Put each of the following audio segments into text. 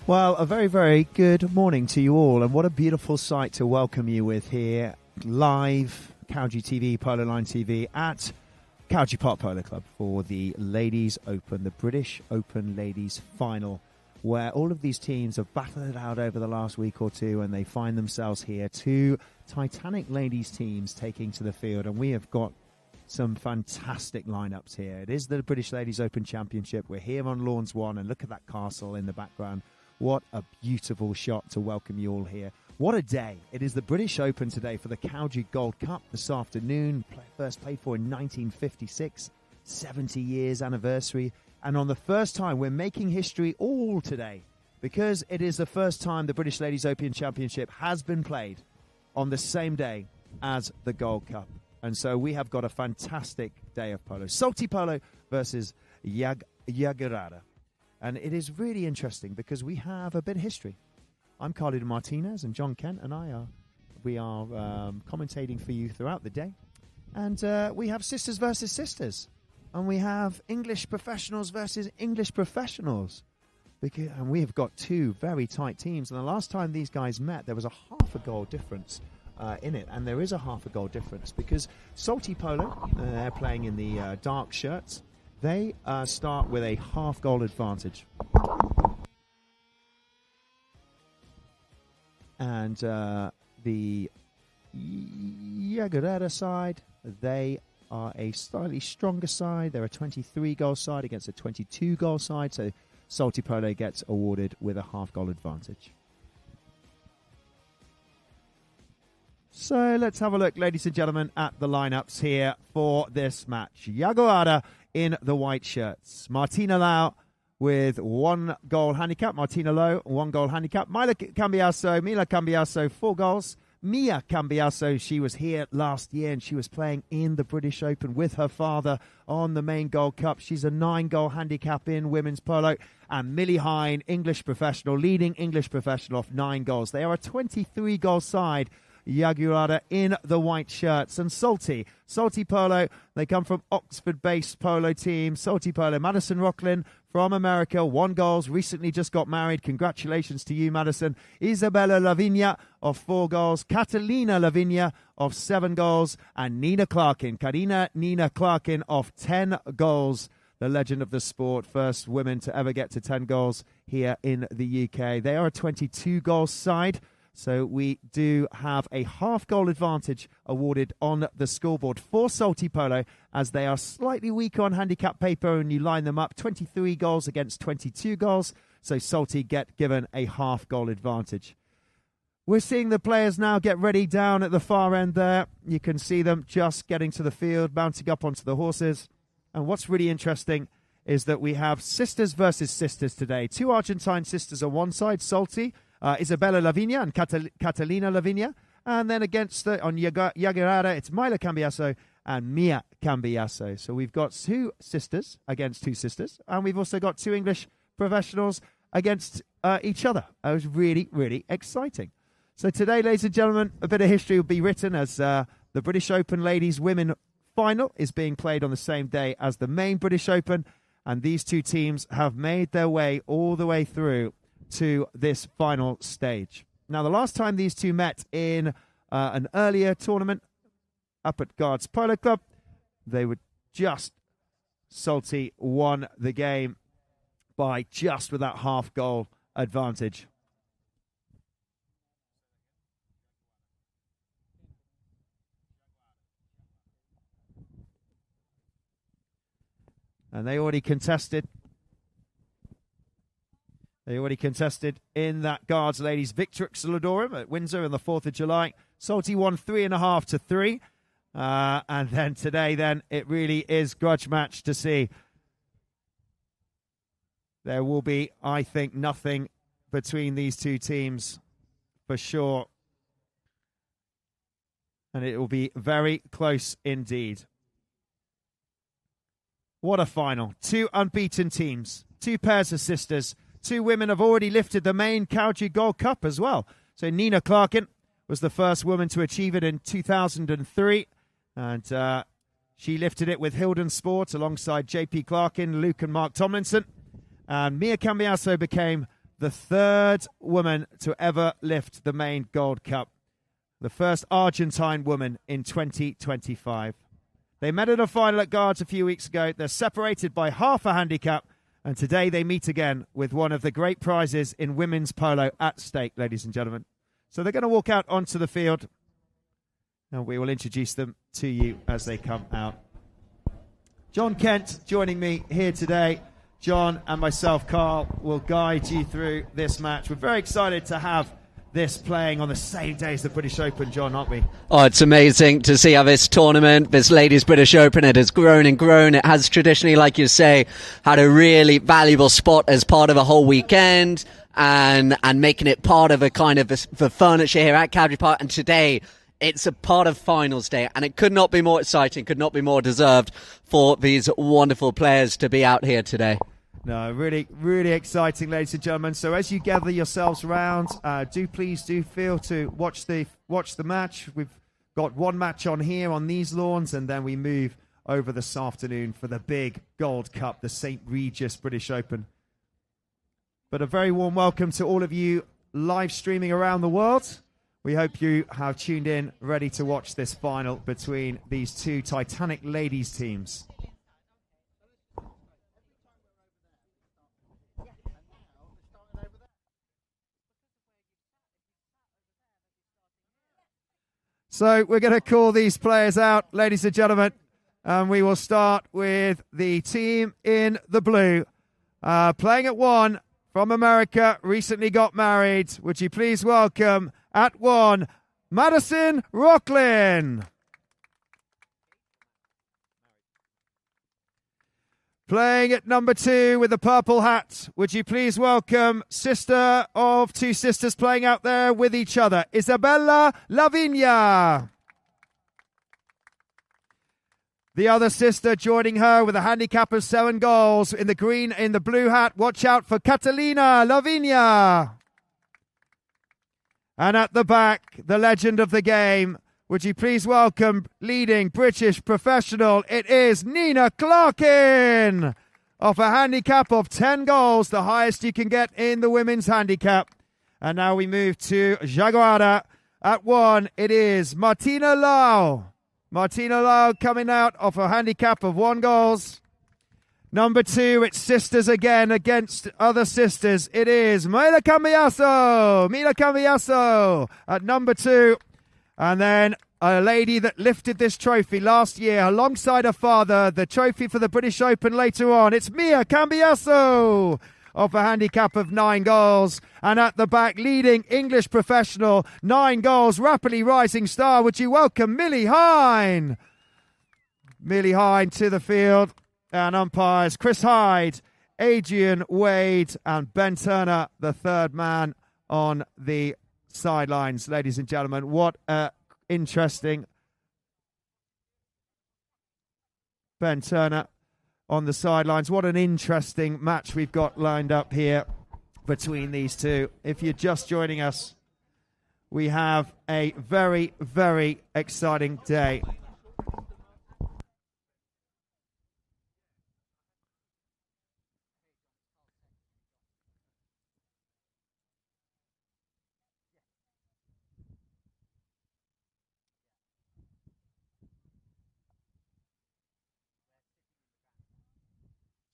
Well, a very, very good morning to you all, and what a beautiful sight to welcome you with here live, Cowgie TV, Polo Line TV at Cowgie Park Polo Club for the Ladies Open, the British Open Ladies Final, where all of these teams have battled it out over the last week or two, and they find themselves here. Two Titanic ladies teams taking to the field, and we have got some fantastic lineups here. It is the British Ladies Open Championship. We're here on Lawns 1, and look at that castle in the background. What a beautiful shot to welcome you all here. What a day. It is the British Open today for the Cowgie Gold Cup this afternoon. First played for in 1956, 70 years anniversary. And on the first time, we're making history all today because it is the first time the British Ladies Open Championship has been played on the same day as the Gold Cup. And so we have got a fantastic day of polo. Salty Polo versus Yaguara. And it is really interesting because we have a bit of history. I'm Carlito Martinez, and John Kent and I are commentating for you throughout the day. And we have sisters versus sisters. And we have English professionals versus English professionals. And we have got two very tight teams. And the last time these guys met, there was a half a goal difference in it. And there is a half a goal difference because Salty Polo, they're playing in the dark shirts. They start with a half-goal advantage. And the Yaguara side, they are a slightly stronger side. They're a 23-goal side against a 22-goal side. So Salty Polo gets awarded with a half-goal advantage. So let's have a look, ladies and gentlemen, at the lineups here for this match. Yaguara in the white shirts. Martina Lau with 1 goal handicap. Martina Lau, 1 goal handicap. Mila Cambiaso, 4 goals. Mia Cambiaso, she was here last year and she was playing in the British Open with her father on the main Gold Cup. She's a 9-goal handicap in women's polo. And Millie Hine, English professional, leading English professional off 9 goals. They are a 23-goal side. Yaguara in the white shirts. And Salty Polo, they come from Oxford-based polo team. Salty Polo, Madison Rocklin from America, 1 goal, recently just got married. Congratulations to you, Madison. Isabella Lavinia of 4 goals. Catalina Lavinia of 7 goals. And Nina Clarkin of 10 goals. The legend of the sport, first women to ever get to 10 goals here in the UK. They are a 22-goal side. So we do have a half-goal advantage awarded on the scoreboard for Salty Polo as they are slightly weaker on handicap paper and you line them up 23 goals against 22 goals. So Salty get given a half-goal advantage. We're seeing the players now get ready down at the far end there. You can see them just getting to the field, mounting up onto the horses. And what's really interesting is that we have sisters versus sisters today. 2 Argentine sisters on one side, Salty, Isabella Lavinia and Catalina Lavinia. And then against on Yaguara, it's Mila Cambiaso and Mia Cambiaso. So we've got 2 sisters against 2 sisters. And we've also got 2 English professionals against each other. It was really, really exciting. So today, ladies and gentlemen, a bit of history will be written as the British Open Ladies Women Final is being played on the same day as the main British Open. And these 2 teams have made their way all the way through to this final stage. Now, the last time these 2 met in an earlier tournament up at Guards Polo Club, they were just Salty won the game by just with that half-goal advantage. And they already contested. They already contested in that Guards Ladies Victrix Ladorum at Windsor on the 4th of July. Salty won 3.5 to 3. And then today, it really is grudge match to see. There will be, I think, nothing between these 2 teams for sure. And it will be very close indeed. What a final. 2 unbeaten teams, 2 pairs of sisters. 2 women have already lifted the main Cowgie Gold Cup as well. So Nina Clarkin was the first woman to achieve it in 2003. And she lifted it with Hilden Sport alongside JP Clarkin, Luke and Mark Tomlinson. And Mia Cambiaso became the third woman to ever lift the main Gold Cup. The first Argentine woman in 2025. They met at a final at guards a few weeks ago. They're separated by half a handicap, and today they meet again with one of the great prizes in women's polo at stake, ladies and gentlemen. So they're going to walk out onto the field, and we will introduce them to you as they come out. John Kent joining me here today. John and myself, Carl, will guide you through this match. We're very excited to have this playing on the same day as the British Open, John, aren't we? Oh, it's amazing to see how this tournament, this Ladies British Open, it has grown and grown. It has traditionally, like you say, had a really valuable spot as part of a whole weekend and making it part of a kind of the furniture here at Cadbury Park. And today, it's a part of finals day, and it could not be more exciting, could not be more deserved for these wonderful players to be out here today. No, really, really exciting, ladies and gentlemen. So as you gather yourselves round, do feel to watch the match. We've got one match on here on these lawns, and then we move over this afternoon for the big Gold Cup, the St. Regis British Open. But a very warm welcome to all of you live streaming around the world. We hope you have tuned in, ready to watch this final between these two Titanic ladies teams. So we're going to call these players out, ladies and gentlemen, and we will start with the team in the blue. Playing at one from America, recently got married. Would you please welcome at one, Madison Rocklin. Playing at number two with the purple hat, would you please welcome sister of two sisters playing out there with each other, Isabella Lavinia. The other sister joining her with a handicap of 7 goals in the green, in the blue hat. Watch out for Catalina Lavinia. And at the back, the legend of the game. Would you please welcome leading British professional? It is Nina Clarkin off a handicap of 10 goals, the highest you can get in the women's handicap. And now we move to Yaguara. At one, it is Martina Lau. Martina Lau coming out off a handicap of 1 goals. Number two, it's sisters again against other sisters. It is Mila Cambiaso at number two. And then a lady that lifted this trophy last year alongside her father, the trophy for the British Open later on. It's Mia Cambiaso off a handicap of 9 goals. And at the back, leading English professional, 9 goals, rapidly rising star. Would you welcome Millie Hine? Millie Hine to the field. And umpires Chris Hyde, Adrian Wade, and Ben Turner, the third man on the sidelines. Ladies and gentlemen, what a interesting Ben Turner on the sidelines. What an interesting match we've got lined up here between these two. If you're just joining us, we have a very, very exciting day.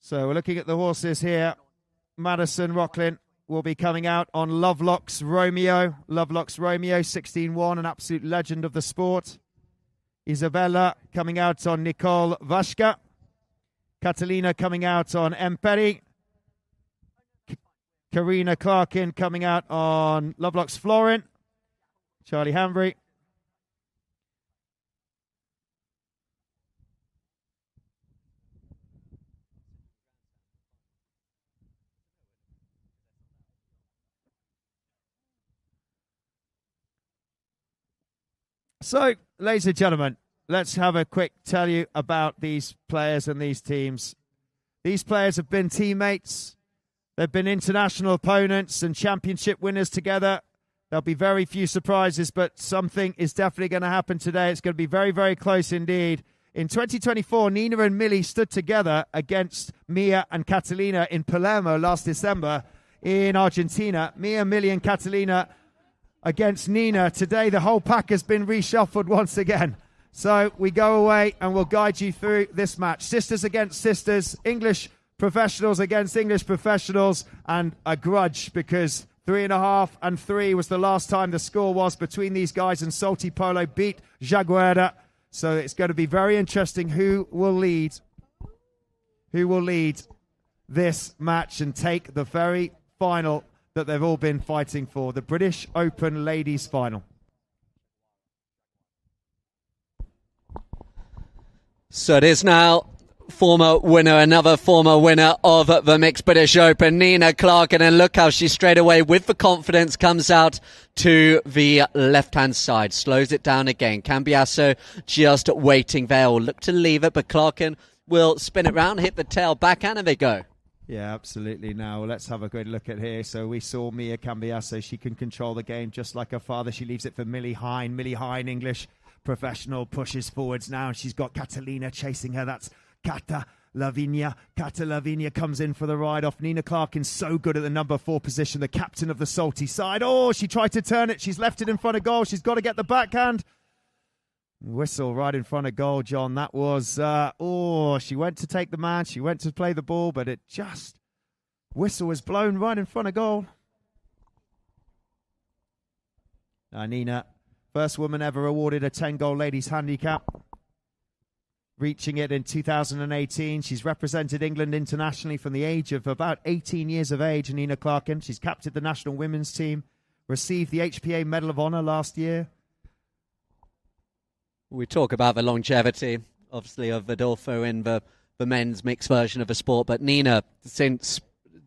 So we're looking at the horses here. Madison Rocklin will be coming out on Lovelock's Romeo. Lovelock's Romeo, 16-1, an absolute legend of the sport. Isabella coming out on Nicole Vashka. Catalina coming out on Emperi. Karina Clarkin coming out on Lovelock's Florin. Charlie Hambry. So, ladies and gentlemen, let's have a quick tell you about these players and these teams. These players have been teammates. They've been international opponents and championship winners together. There'll be very few surprises, but something is definitely going to happen today. It's going to be very, very close indeed. In 2024, Nina and Millie stood together against Mia and Catalina in Palermo last December in Argentina. Mia, Millie and Catalina against Nina. Today the whole pack has been reshuffled once again. So we go away and we'll guide you through this match. Sisters against sisters, English professionals against English professionals, and a grudge because 3.5 and 3 was the last time the score was between these guys, and Salty Polo beat Yaguara. So it's going to be very interesting who will lead this match and take the very final that they've all been fighting for, the British Open Ladies Final. So it is now another former winner of the Mixed British Open, Nina Clarkin, and look how she straight away with the confidence comes out to the left-hand side, slows it down again. Cambiasso just waiting there, will look to leave it, but Clarkin will spin it round, hit the tail backhand, and they go. Yeah, absolutely. Now, let's have a good look at here. So we saw Mia Cambiasso. She can control the game just like her father. She leaves it for Millie Hine. Millie Hine, English professional, pushes forwards now. She's got Catalina chasing her. That's Cata, Lavinia. Cata, Lavinia comes in for the ride-off. Nina Clarkin's so good at the number 4 position, the captain of the Salty side. Oh, she tried to turn it. She's left it in front of goal. She's got to get the backhand. Whistle right in front of goal, John. That was, she went to take the man. She went to play the ball, but it just, whistle was blown right in front of goal. Nina, first woman ever awarded a 10-goal ladies handicap, reaching it in 2018. She's represented England internationally from the age of about 18 years of age, Nina Clarkin. She's captained the national women's team, received the HPA Medal of Honor last year. We talk about the longevity, obviously, of Adolfo in the men's mixed version of the sport, but Nina, since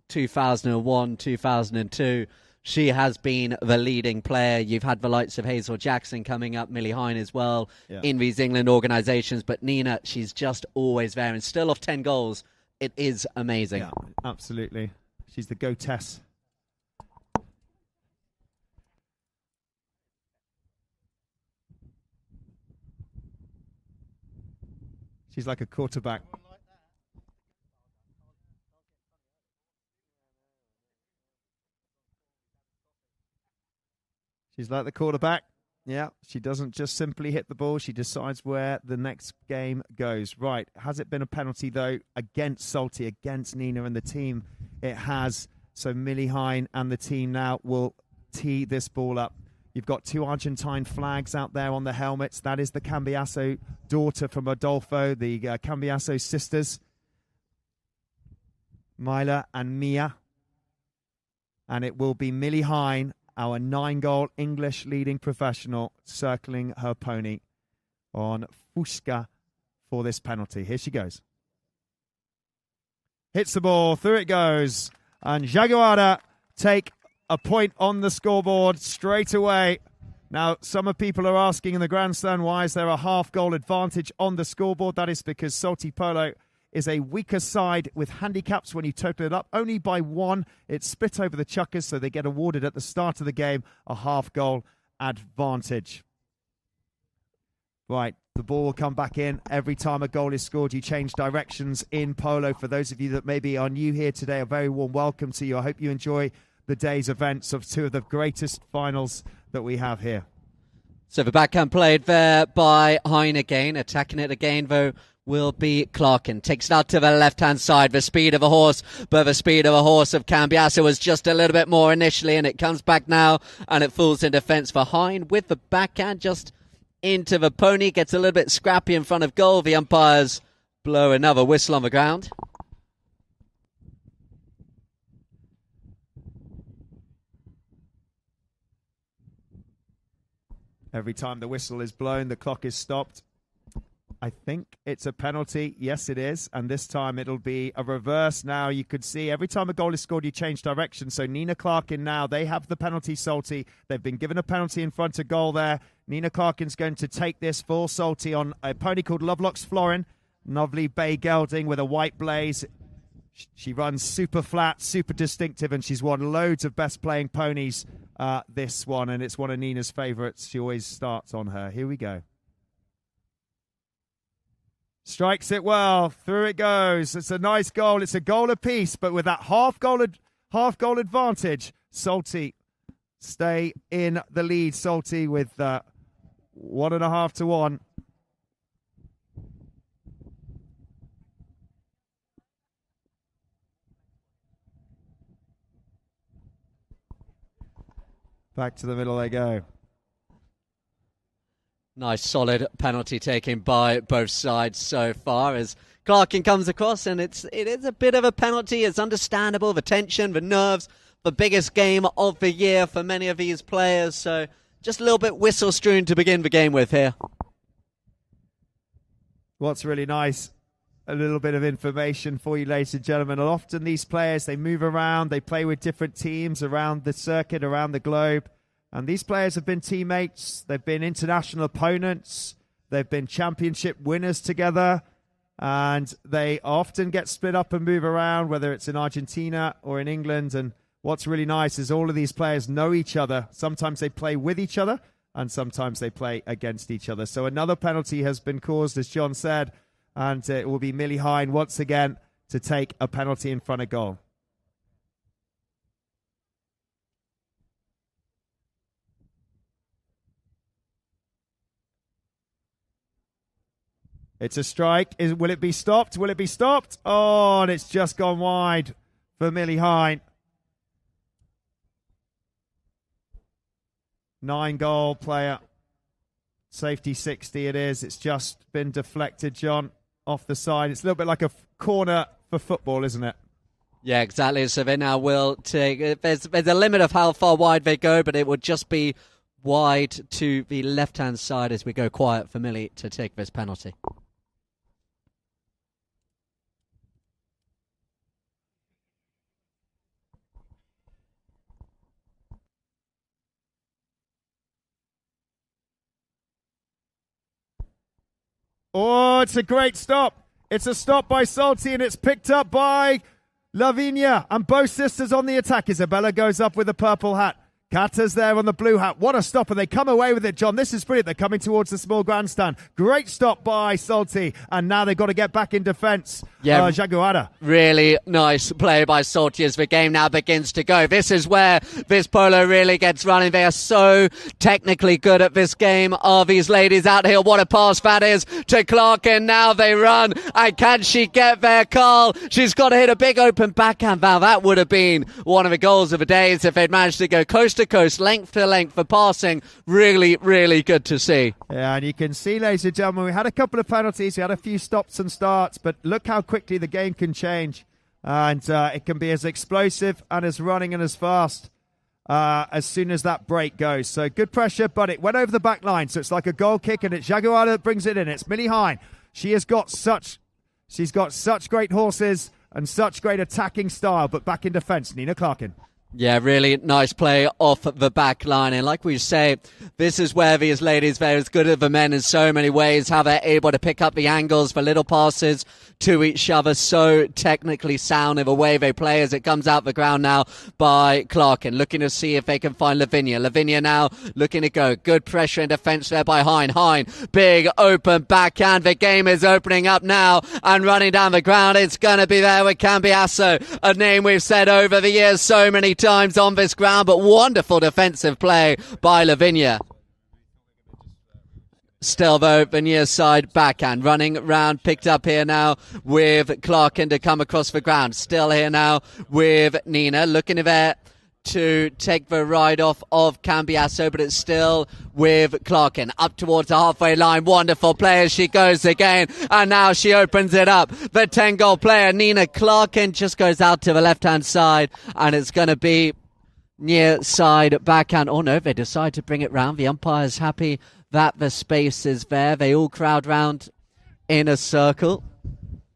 2001, 2002, she has been the leading player. You've had the likes of Hazel Jackson coming up, Millie Hine as well, in these England organisations, but Nina, she's just always there, and still off 10 goals. It is amazing. Yeah, absolutely. She's the goatess. She's like a quarterback. She's like the quarterback. Yeah, she doesn't just simply hit the ball. She decides where the next game goes. Right, has it been a penalty, though, against Salty, against Nina and the team? It has. So Millie Hine and the team now will tee this ball up. You've got 2 Argentine flags out there on the helmets. That is the Cambiasso daughter from Adolfo, the Cambiasso sisters, Mila and Mia. And it will be Millie Hine, our 9-goal English leading professional, circling her pony on Fusca for this penalty. Here she goes. Hits the ball, through it goes. And Yaguara take a point on the scoreboard straight away. Now, some people are asking in the grandstand, why is there a half-goal advantage on the scoreboard? That is because Salty Polo is a weaker side with handicaps when you total it up. Only by 1. It's split over the chuckers, so they get awarded at the start of the game a half-goal advantage. Right, the ball will come back in. Every time a goal is scored, you change directions in Polo. For those of you that maybe are new here today, a very warm welcome to you. I hope you enjoy the day's events of 2 of the greatest finals that we have here. So the backhand played there by Hine again. Attacking it again, though, will be Clarkin. Takes it out to the left-hand side. The speed of a horse, but the speed of a horse of Cambiasso was just a little bit more initially, and it comes back now, and it falls in defence for Hine with the backhand just into the pony. Gets a little bit scrappy in front of goal. The umpires blow another whistle on the ground. Every time the whistle is blown, the clock is stopped. I think it's a penalty. Yes, it is. And this time it'll be a reverse. Now you could see every time a goal is scored, you change direction. So Nina Clarkin now, they have the penalty, Salty. They've been given a penalty in front of goal there. Nina Clarkin's going to take this for Salty on a pony called Lovelocks Florin. Lovely bay gelding with a white blaze. She runs super flat, super distinctive, and she's won loads of best playing ponies this one, and it's one of Nina's favourites. She always starts on her. Here we go. Strikes it well. Through it goes. It's a nice goal. It's a goal apiece, but with that half-goal half-goal advantage. Salty stay in the lead. Salty with 1.5 to 1. Back to the middle they go. Nice, solid penalty taken by both sides so far as Clarkin comes across, and it is a bit of a penalty. It's understandable, the tension, the nerves, the biggest game of the year for many of these players. So just a little bit whistle-strewn to begin the game with here. What's really nice, a little bit of information for you, ladies and gentlemen. Often these players, they move around, they play with different teams around the circuit, around the globe. And these players have been teammates, they've been international opponents, they've been championship winners together, and they often get split up and move around, whether it's in Argentina or in England. And what's really nice is all of these players know each other. Sometimes they play with each other, and sometimes they play against each other. So another penalty has been caused, as John said, and it will be Millie Hine once again to take a penalty in front of goal. It's a strike. Will it be stopped? Will it be stopped? Oh, and it's just gone wide for Millie Hine. 9-goal player. Safety 60 it is. It's just been deflected, John, off the side. It's a little bit like a corner for football, isn't it? Yeah, exactly. So they now will take... There's a limit of how far wide they go, but it would just be wide to the left-hand side as we go quiet for Millie to take this penalty. Oh, it's a great stop. It's a stop by Salty, and it's picked up by Lavinia. And both sisters on the attack. Isabella goes up with a purple hat. Cata's there on the blue hat. What a stop, and they come away with it, John. This is brilliant. They're coming towards the small grandstand. Great stop by Salty, and now they've got to get back in defence. Yeah, Yaguara. Really nice play by Salty as the game now begins to go. This is where this Polo really gets running. They are so technically good at this game. Are these ladies out here? What a pass that is to Clark, and now they run. And can she get there, Carl? She's got to hit a big open backhand. Now that would have been one of the goals of the days if they'd managed to go coast to coast, length to length for passing. Really, really good to see. Yeah, and you can see, ladies and gentlemen, we had a couple of penalties. We had a few stops and starts, but look how quickly the game can change. And it can be as explosive and as running and as fast as soon as that break goes. So good pressure, but it went over the back line. So it's like a goal kick, and it's Yaguara that brings it in. It's Millie Hine. She's got such great horses and such great attacking style, but back in defence, Nina Clarkin. Yeah, really nice play off the back line. And like we say, this is where these ladies, they're as good as the men in so many ways, how they're able to pick up the angles for little passes to each other. So technically sound in the way they play as it comes out the ground now by Clarkin. Looking to see if they can find Lavinia. Lavinia now looking to go. Good pressure in defence there by Hine. Hine, big open backhand. The game is opening up now and running down the ground. It's going to be there with Cambiasso, a name we've said over the years so many times on this ground, but wonderful defensive play by Lavinia. Still though, the near side backhand running round, picked up here now with Clarkin to come across the ground. Still here now with Nina, looking there to take the ride off of Cambiasso, but it's still with Clarkin up towards the halfway line. Wonderful play as she goes again, and now she opens it up. The 10-goal player Nina Clarkin just goes out to the left-hand side, and it's going to be near side backhand. Oh no, they decide to bring it round. The umpire's happy that the space is there. They all crowd round in a circle.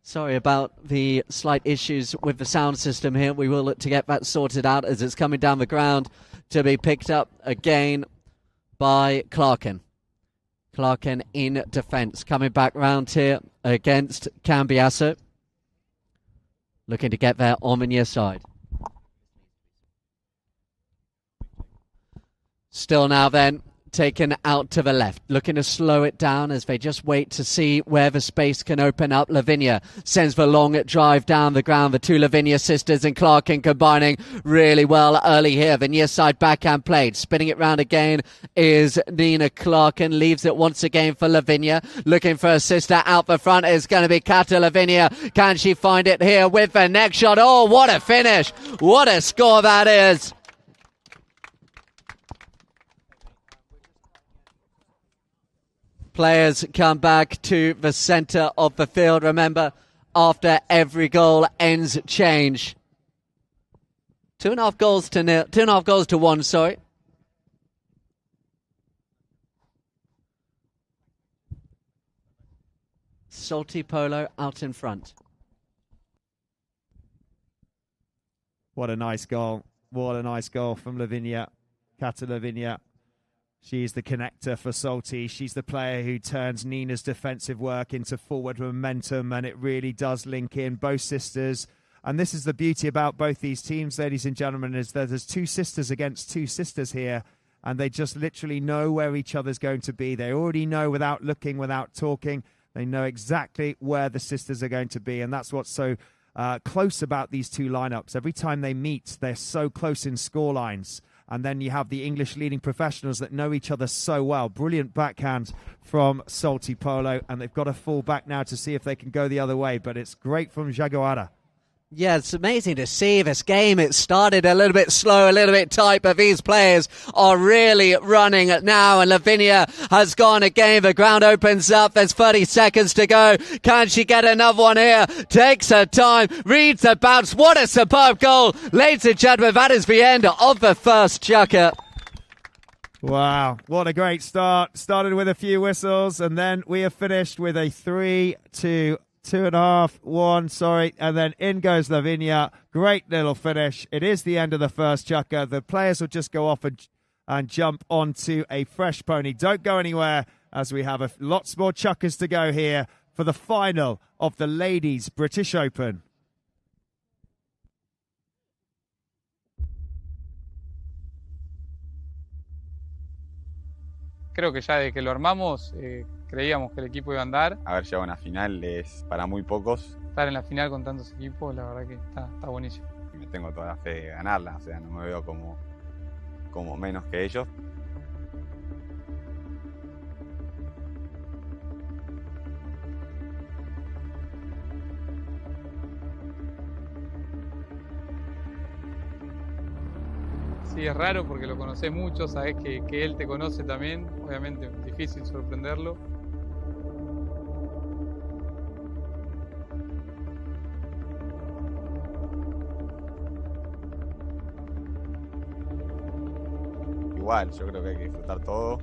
Sorry about the slight issues with the sound system here. We will look to get that sorted out as it's coming down the ground to be picked up again by Clarkin. Clarkin in defence, coming back round here against Cambiasso. Looking to get there on the near side. Still now then taken out to the left, looking to slow it down as they just wait to see where the space can open up. Lavinia sends the long drive down the ground. The two Lavinia sisters and Clarkin combining really well early here. The near side backhand played, spinning it round again is Nina Clarkin, leaves it once again for Lavinia, looking for a sister out the front is going to be Cata. Lavinia, can she find it here with the next shot? Oh, what a finish, what a score that is. Players come back to the centre of the field. Remember, after every goal ends change. 2.5 goals to 0. 2.5 goals to 1, sorry. Salty Polo out in front. What a nice goal. What a nice goal from Lavinia. Cata Lavinia. She's the connector for Salty. She's the player who turns Nina's defensive work into forward momentum, and it really does link in both sisters. And this is the beauty about both these teams, ladies and gentlemen, is that there's two sisters against two sisters here, and they just literally know where each other's going to be. They already know without looking, without talking. They know exactly where the sisters are going to be, and that's what's so close about these two lineups. Every time they meet, they're so close in score lines. And then you have the English leading professionals that know each other so well. Brilliant backhand from Salty Polo. And they've got to fall back now to see if they can go the other way. But it's great from Yaguara. Yeah, it's amazing to see this game. It started a little bit slow, a little bit tight, but these players are really running it now. And Lavinia has gone again. The ground opens up. There's 30 seconds to go. Can she get another one here? Takes her time, reads the bounce. What a superb goal. Ladies and gentlemen, that is the end of the first chukker. Wow, what a great start. Started with a few whistles, and then we have finished with a 3-2. 2.5, 1, sorry, and then in goes Lavinia. Great little finish. It is the end of the first chukker. The players will just go off and jump onto a fresh pony. Don't go anywhere, as we have lots more chukkers to go here for the final of the Ladies British Open. Creo que ya de que lo armamos, creíamos que el equipo iba a andar. Haber llegado a una final es para muy pocos. Estar en la final con tantos equipos, la verdad que está buenísimo. Me tengo toda la fe de ganarla, o sea, no me veo como menos que ellos. Sí, es raro porque lo conocés mucho, sabés que él te conoce también, obviamente es difícil sorprenderlo. Igual, yo creo que hay que disfrutar todo.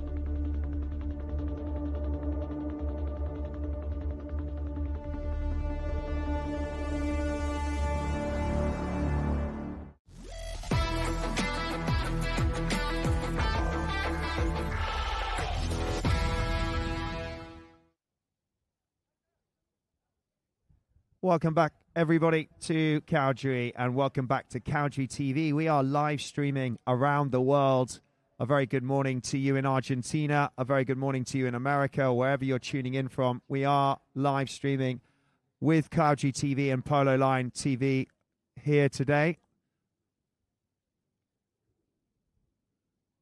Welcome back, everybody, to Calgary, and welcome back to Calgary TV. We are live streaming around the world. A very good morning to you in Argentina. A very good morning to you in America, wherever you're tuning in from. We are live streaming with Calgary TV and Polo Line TV here today.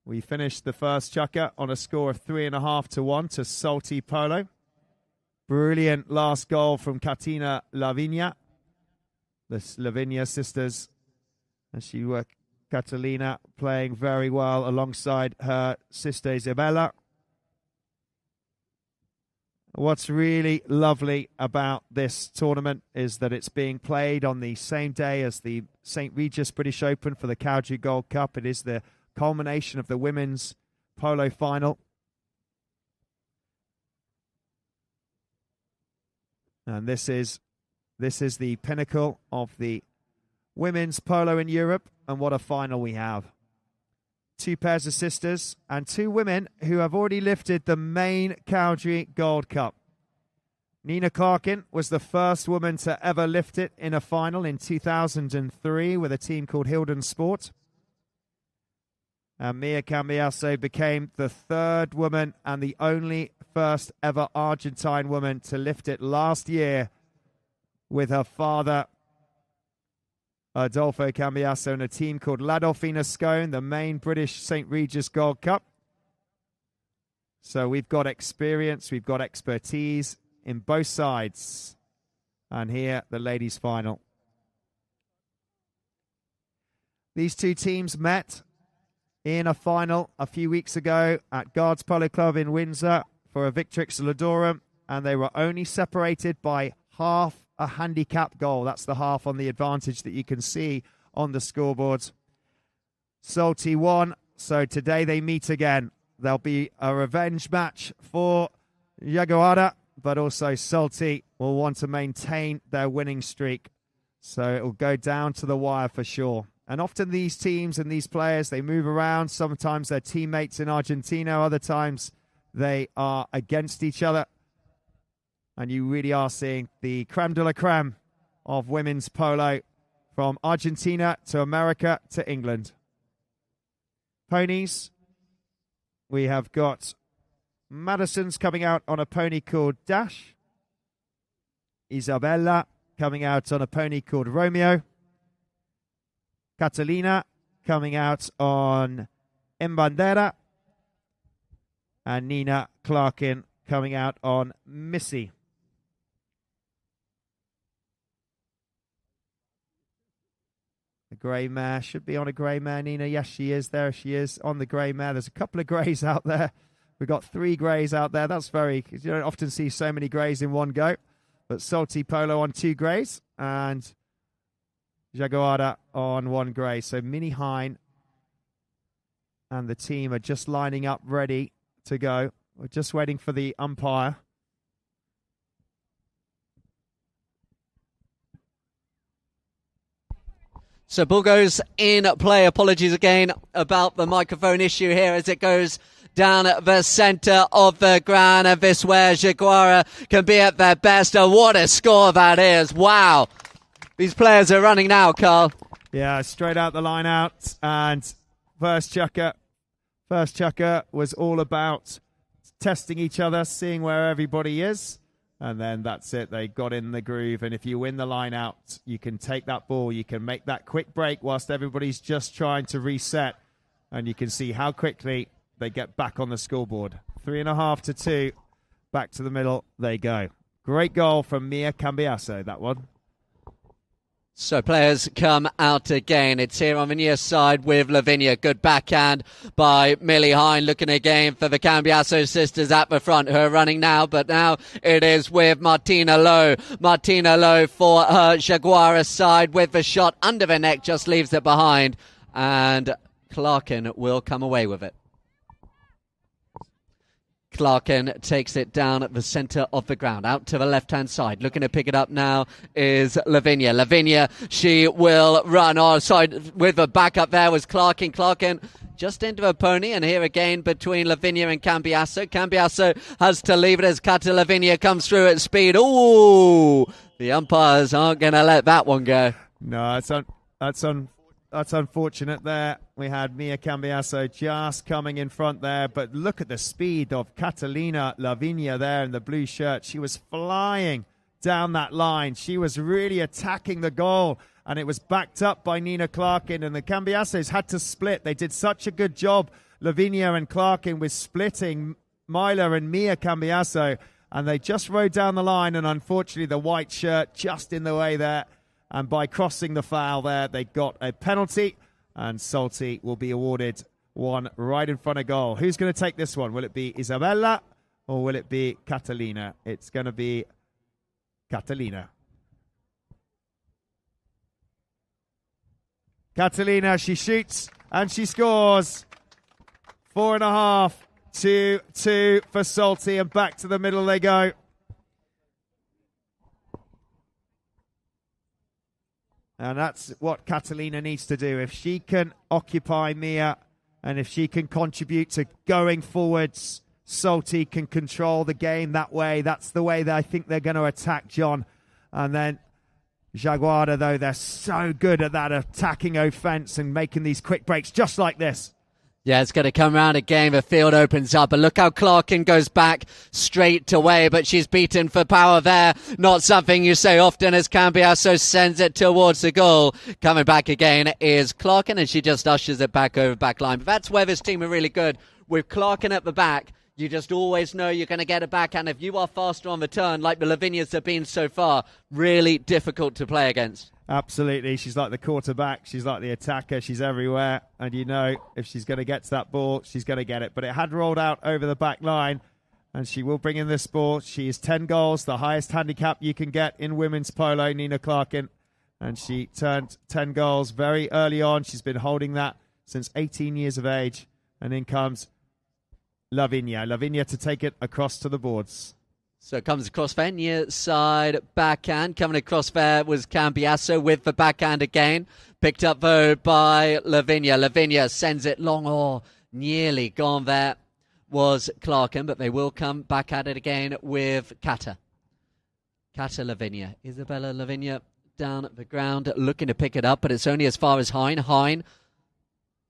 We finished the first chukker on a score of 3.5 to 1 to Salty Polo. Brilliant last goal from Katina Lavinia. The Lavinia sisters, as she worked, Catalina playing very well alongside her sister Isabella. What's really lovely about this tournament is that it's being played on the same day as the St. Regis British Open for the Calgary Gold Cup. It is the culmination of the women's polo final. And this is the pinnacle of the women's polo in Europe. And what a final we have. Two pairs of sisters and two women who have already lifted the main Calgary Gold Cup. Nina Clarkin was the first woman to ever lift it in a final in 2003 with a team called Hilden Sport. And Mia Cambiasso became the third woman and the only first ever Argentine woman to lift it last year, with her father, Adolfo Cambiasso, and a team called La Dolphina Scone, the main British St. Regis Gold Cup. So we've got experience, we've got expertise in both sides. And here, the ladies' final. These two teams met in a final a few weeks ago at Guards Polo Club in Windsor for a Victrix Ladorum, and they were only separated by half a handicap goal. That's the half on the advantage that you can see on the scoreboard. Salty won, so today they meet again. There'll be a revenge match for Yaguara, but also Salty will want to maintain their winning streak. So it will go down to the wire for sure. And often these teams and these players, they move around. Sometimes they're teammates in Argentina. Other times they are against each other. And you really are seeing the creme de la creme of women's polo from Argentina to America to England. Ponies, we have got Madison's coming out on a pony called Dash. Isabella coming out on a pony called Romeo. Catalina coming out on Embandera. And Nina Clarkin coming out on Missy. The grey mare should be on a grey mare, Nina. Yes, she is. There she is on the grey mare. There's a couple of greys out there. We've got 3 greys out there. That's you don't often see so many greys in one go. But Salty Polo on 2 greys and Yaguara on 1 grey. So Minnie Hine and the team are just lining up ready to go. We're just waiting for the umpire. So ball goes in play. Apologies again about the microphone issue here as it goes down at the centre of the ground. And this where Yaguara can be at their best. And what a score that is. Wow. These players are running now, Carl. Yeah, straight out the line out. And first chucker was all about testing each other, seeing where everybody is. And then that's it. They got in the groove. And if you win the line out, you can take that ball. You can make that quick break whilst everybody's just trying to reset. And you can see how quickly they get back on the scoreboard. 3.5 to 2. Back to the middle. They go. Great goal from Mia Cambiasso, that one. So players come out again. It's here on the near side with Lavinia. Good backhand by Millie Hine. Looking again for the Cambiasso sisters at the front who are running now. But now it is with Martina Lowe. Martina Lowe for her Yaguara side with the shot under the neck. Just leaves it behind. And Clarkin will come away with it. Clarkin takes it down at the centre of the ground, out to the left-hand side. Looking to pick it up now is Lavinia. Lavinia, she will run. Oh, sorry, with the backup there was Clarkin. Clarkin just into a pony, and here again between Lavinia and Cambiasso. Cambiasso has to leave it as Cata Lavinia comes through at speed. Ooh, the umpires aren't going to let that one go. No, that's unfortunate there. We had Mia Cambiasso just coming in front there, but look at the speed of Catalina Lavinia there in the blue shirt. She was flying down that line. She was really attacking the goal, and it was backed up by Nina Clarkin, and the Cambiassos had to split. They did such a good job, Lavinia and Clarkin, with splitting Myla and Mia Cambiasso, and they just rode down the line, and unfortunately the white shirt just in the way there. And by crossing the foul there, they got a penalty. And Salty will be awarded one right in front of goal. Who's going to take this one? Will it be Isabella or will it be Catalina? It's going to be Catalina. Catalina, she shoots and she scores. 4.5 to 2 for Salty. And back to the middle they go. And that's what Catalina needs to do. If she can occupy Mia and if she can contribute to going forwards, Salty can control the game that way. That's the way that I think they're going to attack John. And then Yaguara, though, they're so good at that attacking offense and making these quick breaks just like this. Yeah, it's going to come round again. The field opens up. But look how Clarkin goes back straight away. But she's beaten for power there. Not something you say often as Cambiasso sends it towards the goal. Coming back again is Clarkin, and she just ushers it back over back line. But that's where this team are really good. With Clarkin at the back, you just always know you're going to get it back. And if you are faster on the turn, like the Lavinias have been so far, really difficult to play against. Absolutely. She's like the quarterback. She's like the attacker. She's everywhere. And you know, if she's going to get to that ball, she's going to get it. But it had rolled out over the back line, and she will bring in this ball. She is 10 goals, the highest handicap you can get in women's polo, Nina Clarkin. And she turned 10 goals very early on. She's been holding that since 18 years of age. And in comes Lavinia. Lavinia to take it across to the boards. So it comes across there, near side backhand. Coming across there was Cambiasso with the backhand again. Picked up though by Lavinia. Lavinia sends it long, or nearly gone there was Clarkin, but they will come back at it again with Cata. Cata Lavinia. Isabella Lavinia down at the ground looking to pick it up, but it's only as far as Hine. Hine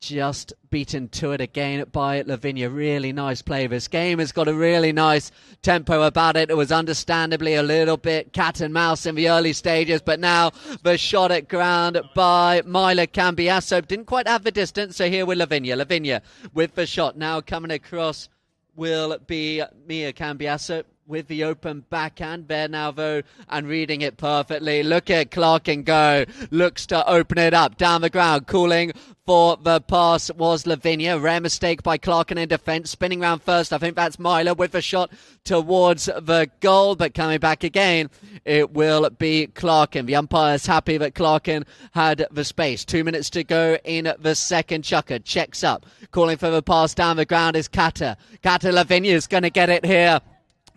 just beaten to it again by Lavinia. Really nice play. This game has got a really nice tempo about it. It was understandably a little bit cat and mouse in the early stages, but now the shot at ground by Myla Cambiasso didn't quite have the distance, so here with Lavinia. Lavinia with the shot. Now coming across will be Mia Cambiasso with the open backhand there now, though, and reading it perfectly. Look at Clarkin go. Looks to open it up down the ground. Calling for the pass was Lavinia. Rare mistake by Clarkin in defence. Spinning round first. I think that's Myla with the shot towards the goal, but coming back again, it will be Clarkin. The umpire is happy that Clarkin had the space. 2 minutes to go in the second. Chucker checks up. Calling for the pass down the ground is Cata. Cata Lavinia is going to get it here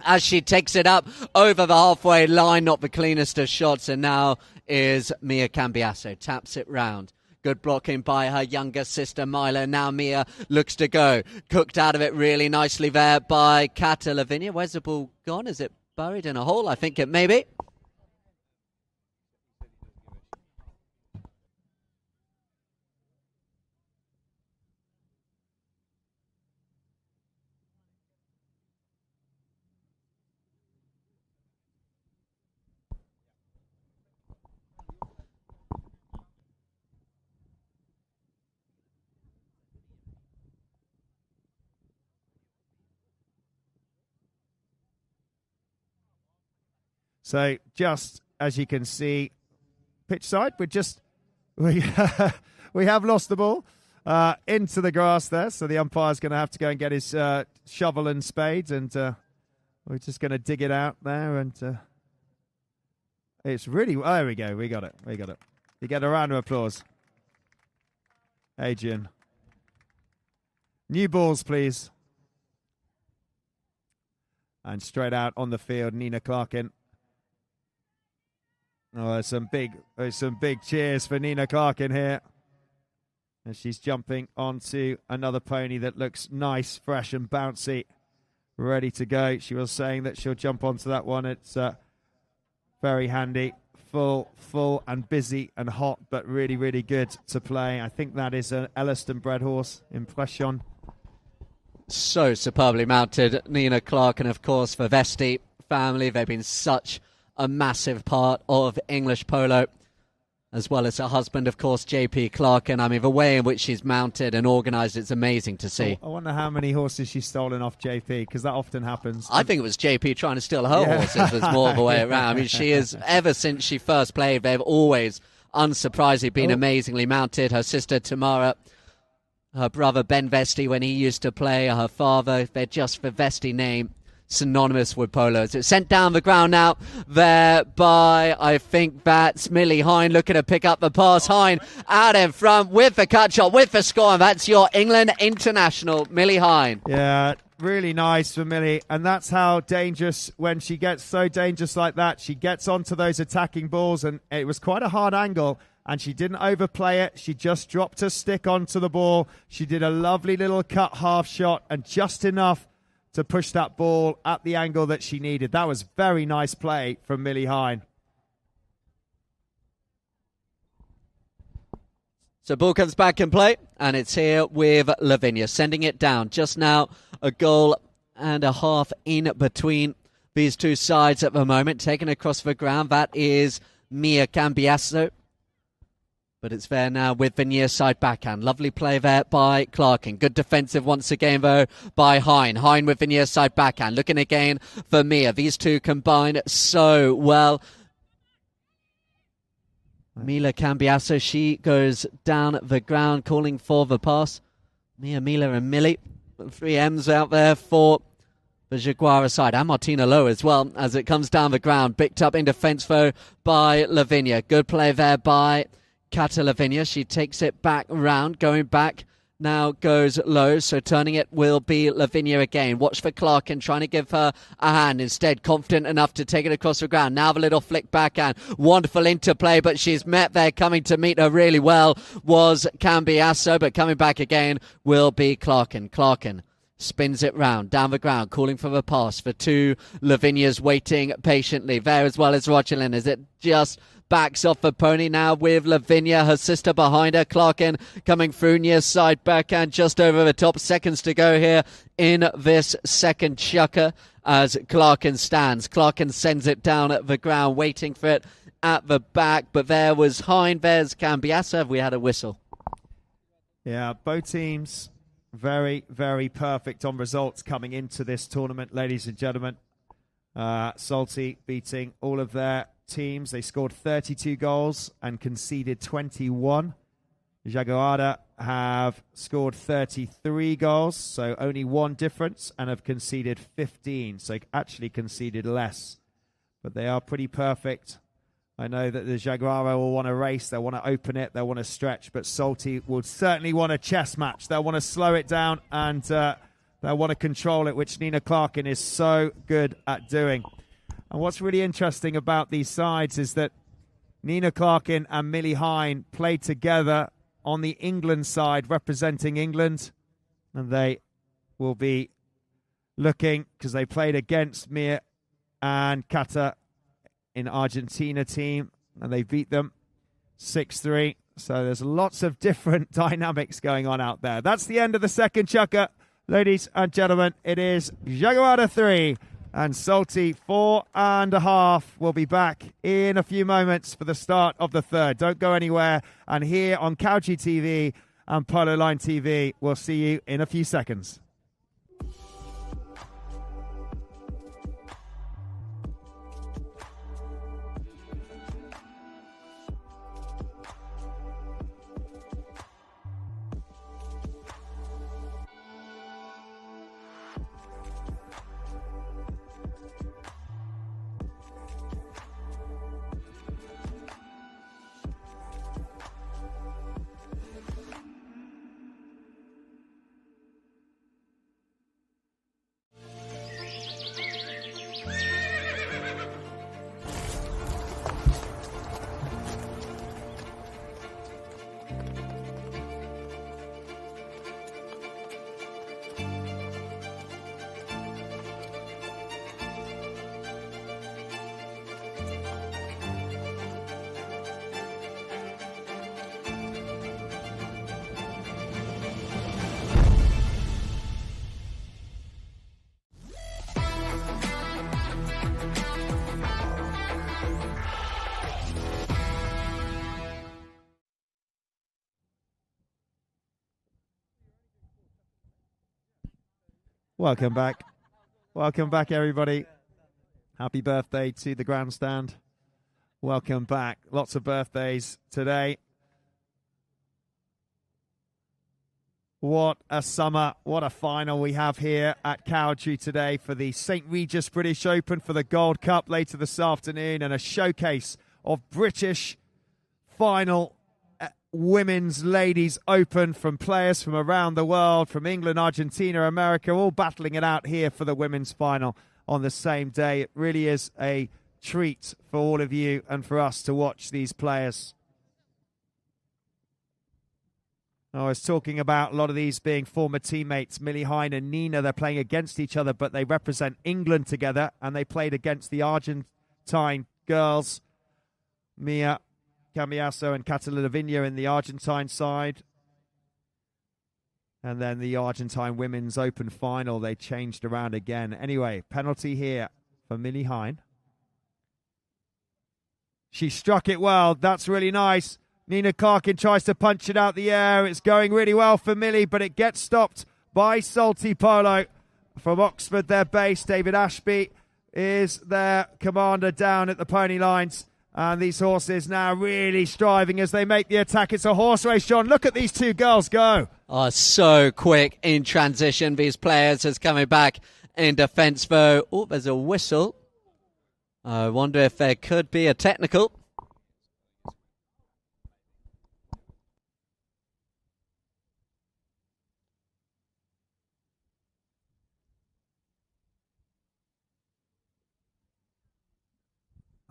as she takes it up over the halfway line. Not the cleanest of shots, and now is Mia Cambiasso. Taps it round. Good blocking by her younger sister Myla. Now Mia looks to go. Cooked out of it really nicely there by Cata Lavinia. Where's the ball gone? Is it buried in a hole? I think it may be. So just as you can see, pitch side, we have lost the ball into the grass there. So the umpire's going to have to go and get his shovel and spades, and we're just going to dig it out there. And it's really, there we go. We got it. You get a round of applause. Adrian. New balls, please. And straight out on the field, Nina Clarkin. Oh, there's some big cheers for Nina Clarkin here. And she's jumping onto another pony that looks nice, fresh and bouncy, ready to go. She was saying that she'll jump onto that one. It's very handy, full and busy and hot, but really, really good to play. I think that is an Elliston bred horse, Impression. So superbly mounted. Nina Clarkin, of course, the Vesti family. They've been such a massive part of English polo, as well as her husband, of course, JP Clarkin. I mean, the way in which she's mounted and organised, it's amazing to see. I wonder how many horses she's stolen off JP, because that often happens. I think it was JP trying to steal her horses was more of a way around. I mean, she is, ever since she first played, they've always, unsurprisingly, been amazingly mounted. Her sister Tamara, her brother Ben Vesti, when he used to play, her father, they're just the Vesti name, synonymous with polo. So it's sent down the ground now there by, I think that's Millie Hine looking to pick up the pass. Hine out in front with the cut shot, with the score, and that's your England international, Millie Hine. Yeah, really nice for Millie, and that's how dangerous, when she gets so dangerous like that, she gets onto those attacking balls, and it was quite a hard angle, and she didn't overplay it. She just dropped her stick onto the ball. She did a lovely little cut half shot, and just enough to push that ball at the angle that she needed. That was very nice play from Millie Hine. So ball comes back in play, and it's here with Lavinia, sending it down. Just now, a goal and a half in between these two sides at the moment. Taken across the ground, that is Mia Cambiasso. But it's there now with the near side backhand. Lovely play there by Clarkin. Good defensive once again, though, by Hine. Hine with the near side backhand. Looking again for Mia. These two combine so well. Mila Cambiasso, she goes down the ground, calling for the pass. Mila and Millie. 3 M's out there for the Yaguara side. And Martina Lowe as well, as it comes down the ground. Picked up in defence, though, by Lavinia. Good play there by Cata Lavinia. She takes it back round, going back. Now goes low, so turning it will be Lavinia again. Watch for Clarkin, trying to give her a hand. Instead, confident enough to take it across the ground. Now the little flick backhand. Wonderful interplay, but she's met there. Coming to meet her really well was Cambiasso, but coming back again will be Clarkin. Clarkin spins it round, down the ground, calling for the pass for two Lavinias waiting patiently. There as well as Rochelin, as it just backs off the pony now with Lavinia, her sister behind her. Clarkin coming through near side backhand just over the top. Seconds to go here in this second chukker as Clarkin stands. Clarkin sends it down at the ground, waiting for it at the back. But there was Hine, there's Cambiasso. We had a whistle. Yeah, both teams very, very perfect on results coming into this tournament, ladies and gentlemen. Salty beating all of their teams. They scored 32 goals and conceded 21. Yaguara have scored 33 goals, so only one difference, and have conceded 15, so actually conceded less. But they are pretty perfect. I know that the Yaguara will want to race, they'll want to open it, they'll want to stretch, but Salty will certainly want a chess match. They'll want to slow it down and they'll want to control it, which Nina Clarkin is so good at doing. And what's really interesting about these sides is that Nina Clarkin and Millie Hine played together on the England side, representing England. And they will be looking, because they played against Mia and Cata in Argentina team, and they beat them 6-3. So there's lots of different dynamics going on out there. That's the end of the second chukker. Ladies and gentlemen, it is Yaguara 3. And Salty 4.5. We'll be back in a few moments for the start of the third. Don't go anywhere. And here on Couchy TV and Polo Line TV, we'll see you in a few seconds. Welcome back. Welcome back, everybody. Happy birthday to the grandstand. Welcome back. Lots of birthdays today. What a summer. What a final we have here at Cowdrey today for the St. Regis British Open, for the Gold Cup later this afternoon, and a showcase of British final Women's Ladies Open from players from around the world, from England, Argentina, America, all battling it out here for the women's final on the same day. It really is a treat for all of you and for us to watch these players. I was talking about a lot of these being former teammates. Millie Hine and Nina, they're playing against each other, but they represent England together, and they played against the Argentine girls, Mia Cambiasso and Cata Lavinia in the Argentine side. And then the Argentine Women's Open final, they changed around again. Anyway, penalty here for Millie Hein. She struck it well. That's really nice. Nina Clarkin tries to punch it out the air. It's going really well for Millie, but it gets stopped by Salty Polo. From Oxford, their base, David Ashby is their commander down at the pony lines. And these horses now really striving as they make the attack. It's a horse race, John. Look at these two girls go. Oh, so quick in transition. These players is coming back in defence, though. Oh, there's a whistle. I wonder if there could be a technical.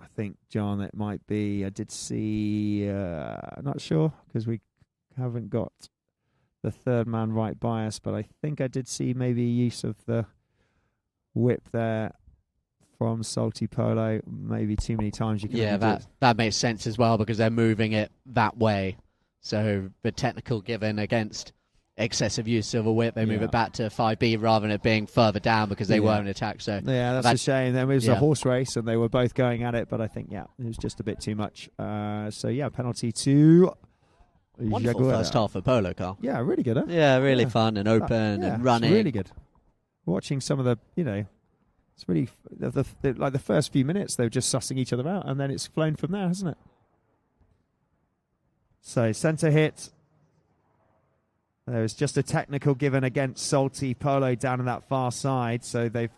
I think, John, it might be. I did see, not sure, because we haven't got the third man right by us, but I think I did see maybe use of the whip there from Salty Polo. Maybe too many times. That makes sense as well, because they're moving it that way. So the technical given against excessive use of a whip, they move it back to 5B rather than it being further down because they were in attack. So yeah, that's a shame. There was a horse race and they were both going at it, but I think it was just a bit too much. Penalty to wonderful Yaguara. First half for Polo, Carl. Yeah, really good. Huh? Yeah, really fun and open and running. Really good. Watching some of the, it's really like the first few minutes they were just sussing each other out, and then it's flown from there, hasn't it? So centre hit. There was just a technical given against Salty Polo down on that far side, so they've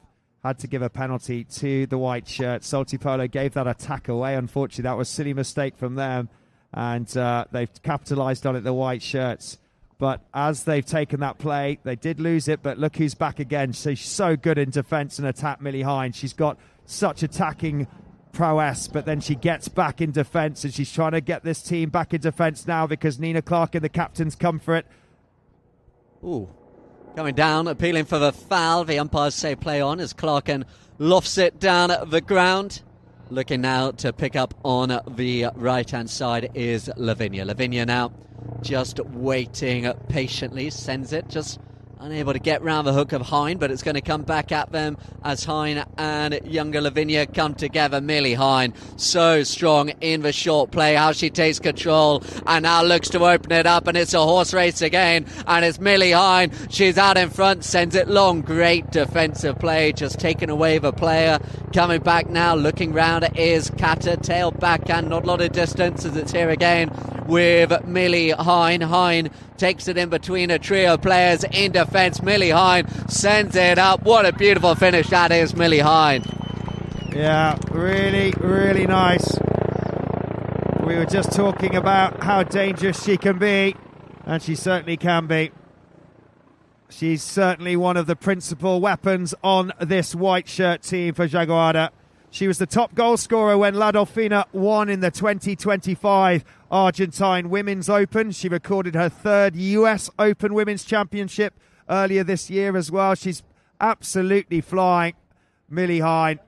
had to give a penalty to the white shirt. Salty Polo gave that attack away. Unfortunately, that was a silly mistake from them, and they've capitalised on it, the white shirts. But as they've taken that play, they did lose it, but look who's back again. She's so good in defence and attack, Millie Hein. She's got such attacking prowess, but then she gets back in defence, and she's trying to get this team back in defence now because Nina Clark and the captains come for it. Ooh, coming down, appealing for the foul. The umpires say play on as Clarkin lofts it down at the ground. Looking now to pick up on the right-hand side is Lavinia. Lavinia now just waiting patiently, sends it, just unable to get round the hook of Hein, but it's going to come back at them as Hein and younger Lavinia come together. Millie Hein, so strong in the short play, how she takes control and now looks to open it up, and it's a horse race again, and it's Millie Hein. She's out in front, sends it long. Great defensive play, just taking away the player. Coming back now, looking round is Cata, tail back and not a lot of distance as it's here again with Millie Hein. Hein takes it in between a trio of players in defence. Millie Hein sends it up. What a beautiful finish that is, Millie Hein. Yeah, really, really nice. We were just talking about how dangerous she can be, and she certainly can be. She's certainly one of the principal weapons on this white shirt team for Yaguara. She was the top goal scorer when La Dolfina won in the 2025 Argentine Women's Open. She recorded her third US Open Women's Championship earlier this year as well. She's absolutely flying, Millie Hein,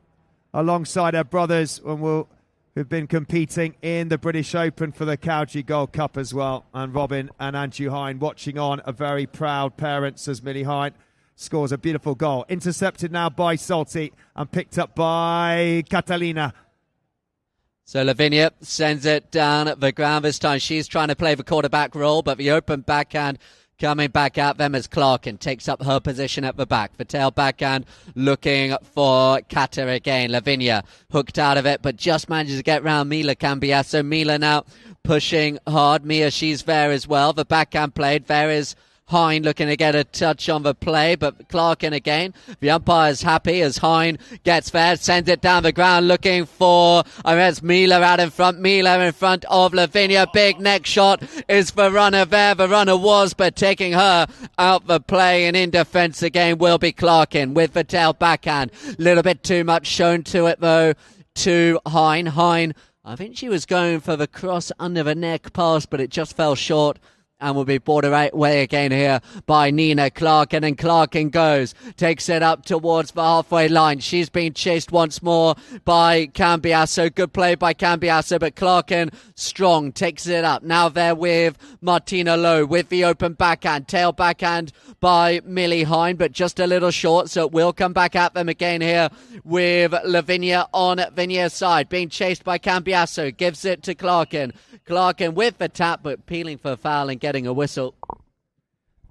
alongside her brothers who've been competing in the British Open for the Cowdrey Gold Cup as well. And Robin and Andrew Hein watching on, a very proud parents as Millie Hein scores a beautiful goal. Intercepted now by Salty and picked up by Catalina. So Lavinia sends it down at the ground this time. She's trying to play the quarterback role, but the open backhand coming back at them as Clarkin takes up her position at the back. The tail backhand looking for Cata again. Lavinia hooked out of it, but just manages to get round Mila Cambiasso. Mila now pushing hard. Mia, she's there as well. The backhand played. There is Hein looking to get a touch on the play, but Clarkin again. The umpire's happy as Hein gets there, sends it down the ground looking for, there's Mila out in front. Mila in front of Lavinia. Big neck shot is the runner there. The runner was, but taking her out the play and in defence again will be Clarkin with the tail backhand. Little bit too much shown to it though to Hein. Hein, I think she was going for the cross under the neck pass, but it just fell short. and will be brought away again here by Nina Clarkin, and Clarkin goes, takes it up towards the halfway line. She's been chased once more by Cambiasso. Good play by Cambiasso, but Clarkin strong, takes it up. Now there with Martina Lowe with the open backhand, tail backhand by Millie Hine, but just a little short, so it will come back at them again here with Lavinia on the near side, being chased by Cambiasso, gives it to Clarkin. Clarkin with the tap, but peeling for a foul and getting a whistle.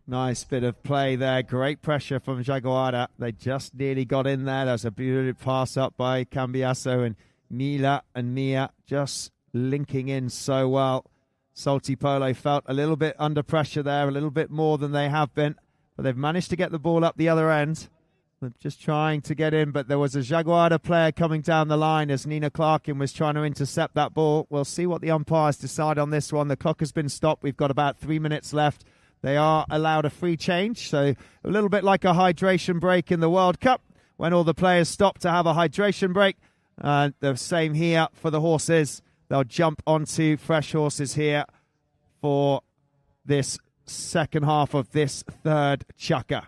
Nice bit of play there. Great pressure from Yaguara. They just nearly got in there. There's a beautiful pass up by Cambiasso, and Mila and Mia just linking in so well. Salty Polo felt a little bit under pressure there, a little bit more than they have been, but they've managed to get the ball up the other end. They're just trying to get in, but there was a Yaguara player coming down the line as Nina Clarkin was trying to intercept that ball. We'll see what the umpires decide on this one. The clock has been stopped. We've got about 3 minutes left. They are allowed a free change, so a little bit like a hydration break in the World Cup when all the players stop to have a hydration break. The same here for the horses. They'll jump onto fresh horses here for this second half of this third chukka.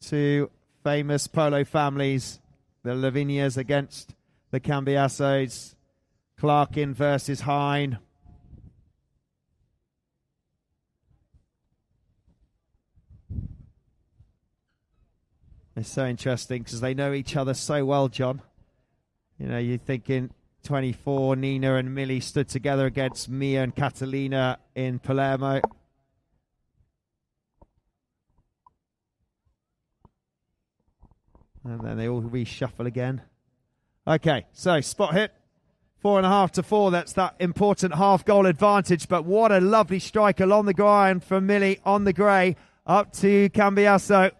Two famous polo families, the Lavinias against the Cambiassos. Clarkin versus Hine. It's so interesting because they know each other so well, John. You know, you're thinking 24, Nina and Millie stood together against Mia and Catalina in Palermo. And then they all reshuffle again. Okay, so spot hit. 4.5 to 4. That's that important half goal advantage. But what a lovely strike along the ground from Millie on the grey up to Cambiasso.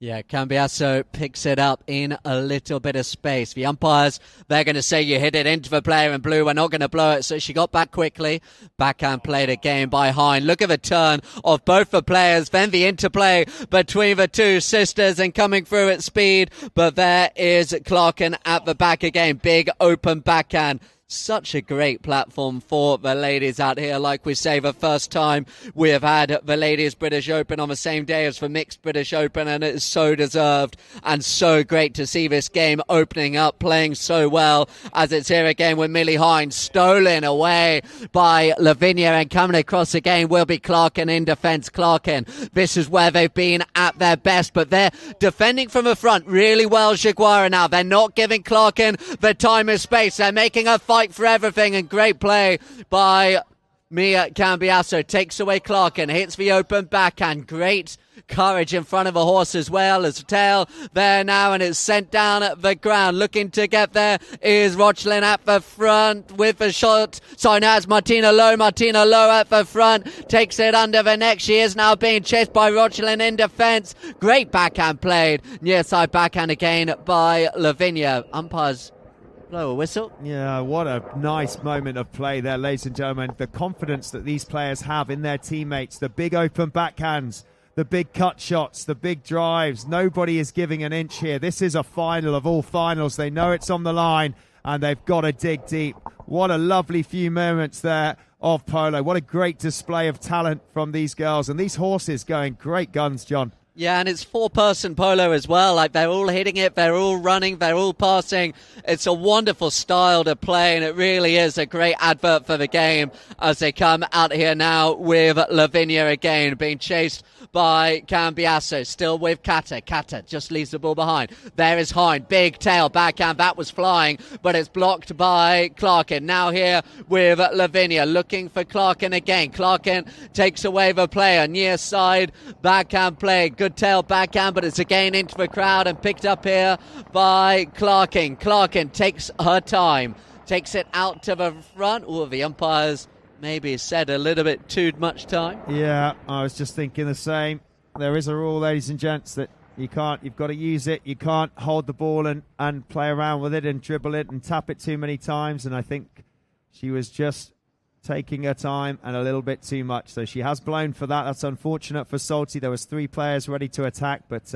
Yeah, Cambiasso picks it up in a little bit of space. The umpires, they're going to say you hit it into the player in blue. We're not going to blow it. So she got back quickly. Backhand played again by Hine. Look at the turn of both the players. Then the interplay between the two sisters and coming through at speed. But there is Clarkin at the back again. Big open backhand. Such a great platform for the ladies out here. Like we say, the first time we have had the Ladies British Open on the same day as the Mixed British Open, and it is so deserved and so great to see this game opening up, playing so well as it's here again with Millie Hine. Stolen away by Lavinia, and coming across again will be Clarkin in defence. Clarkin, this is where they've been at their best, but they're defending from the front really well, Yaguara now. They're not giving Clarkin the time and space. They're making a fight for everything, and great play by Mia Cambiasso. Takes away Clarkin, hits the open backhand. Great courage in front of a horse as well as tail there now, and it's sent down at the ground. Looking to get there is Rochlin at the front with the shot. So now it's Martina Lowe. Martina Lowe at the front, takes it under the neck. She is now being chased by Rochlin in defence. Great backhand played. Near side backhand again by Lavinia. Umpires blow a whistle. Yeah, what a nice moment of play there, ladies and gentlemen. The confidence that these players have in their teammates, the big open backhands, the big cut shots, the big drives. Nobody is giving an inch here. This is a final of all finals. They know it's on the line, and they've got to dig deep. What a lovely few moments there of polo. What a great display of talent from these girls. And these horses going great guns, John. Yeah, and it's four-person polo as well. Like, they're all hitting it, they're all running, they're all passing. It's a wonderful style to play, and it really is a great advert for the game as they come out here now with Lavinia again, being chased by Cambiasso, still with Cata. Cata just leaves the ball behind. There is Hine, big tail backhand, that was flying, but it's blocked by Clarkin. Now here with Lavinia, looking for Clarkin again. Clarkin takes away the player, near side backhand play. Good tail backhand, but it's again into the crowd and picked up here by Clarkin. Clarkin takes her time, takes it out to the front. Oh, the umpires maybe said a little bit too much time. Yeah, I was just thinking the same. There is a rule, ladies and gents, that you've got to use it. You can't hold the ball and play around with it and dribble it and tap it too many times. And I think she was just taking her time and a little bit too much. So she has blown for that. That's unfortunate for Salty. There was 3 players ready to attack, but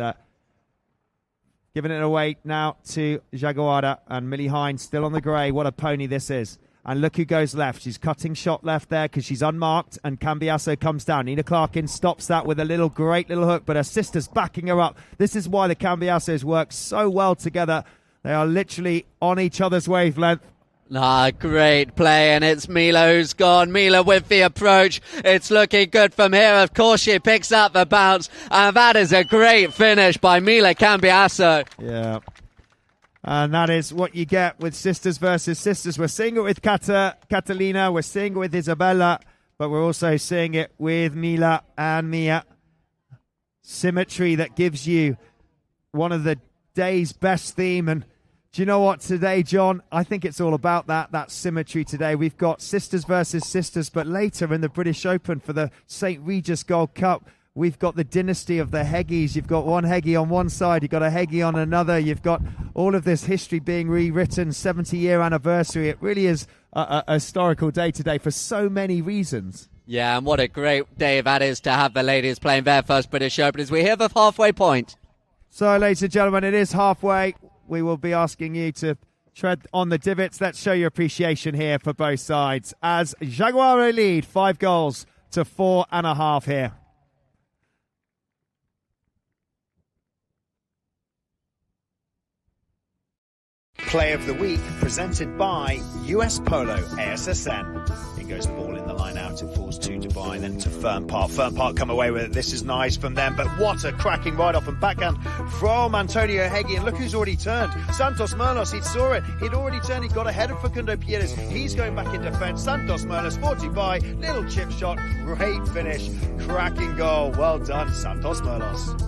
Giving it away now to Yaguara, and Millie Hines still on the grey. What a pony this is. And look who goes left. She's cutting shot left there because she's unmarked, and Cambiasso comes down. Nina Clarkin stops that with a great little hook, but her sister's backing her up. This is why the Cambiassos work so well together. They are literally on each other's wavelength. Great play, and it's Mila who's gone. Mila with the approach. It's looking good from here. Of course, she picks up the bounce, and that is a great finish by Mila Cambiasso. Yeah. And that is what you get with sisters versus sisters. We're seeing it with Catalina. We're seeing it with Isabella, but we're also seeing it with Mila and Mia. Symmetry that gives you one of the day's best theme. And do you know what today, John? I think it's all about that symmetry today. We've got sisters versus sisters, but later in the British Open for the St. Regis Gold Cup, we've got the dynasty of the Heggies. You've got one Heggie on one side, you've got a Heggie on another. You've got all of this history being rewritten, 70-year anniversary. It really is a historical day today for so many reasons. Yeah, and what a great day that is to have the ladies playing their first British Open as we hit the halfway point. So, ladies and gentlemen, it is halfway. We will be asking you to tread on the divots. Let's show your appreciation here for both sides as Yaguara lead 5 goals to 4.5 here. Play of the Week presented by US Polo ASSN. In goes the ball in the line out. It falls to Dubai, then to Fern Park. Fern Park come away with it. This is nice from them, but what a cracking ride off and backhand from Antonio Heggie. And look who's already turned. Santos Merlos, he saw it. He'd already turned. He got ahead of Facundo Pierres. He's going back in defence. Santos Merlos, 45, little chip shot. Great finish. Cracking goal. Well done, Santos Merlos.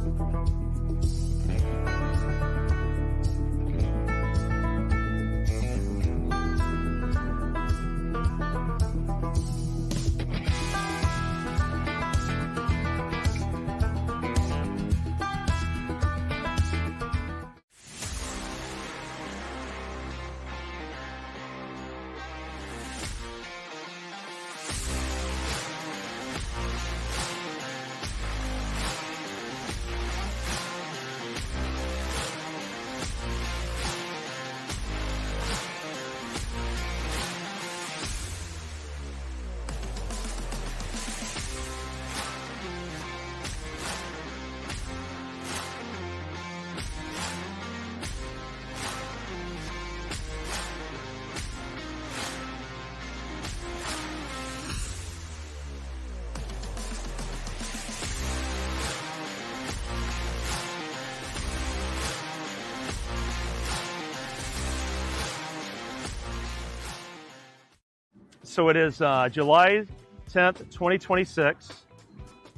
So it is July 10th, 2026,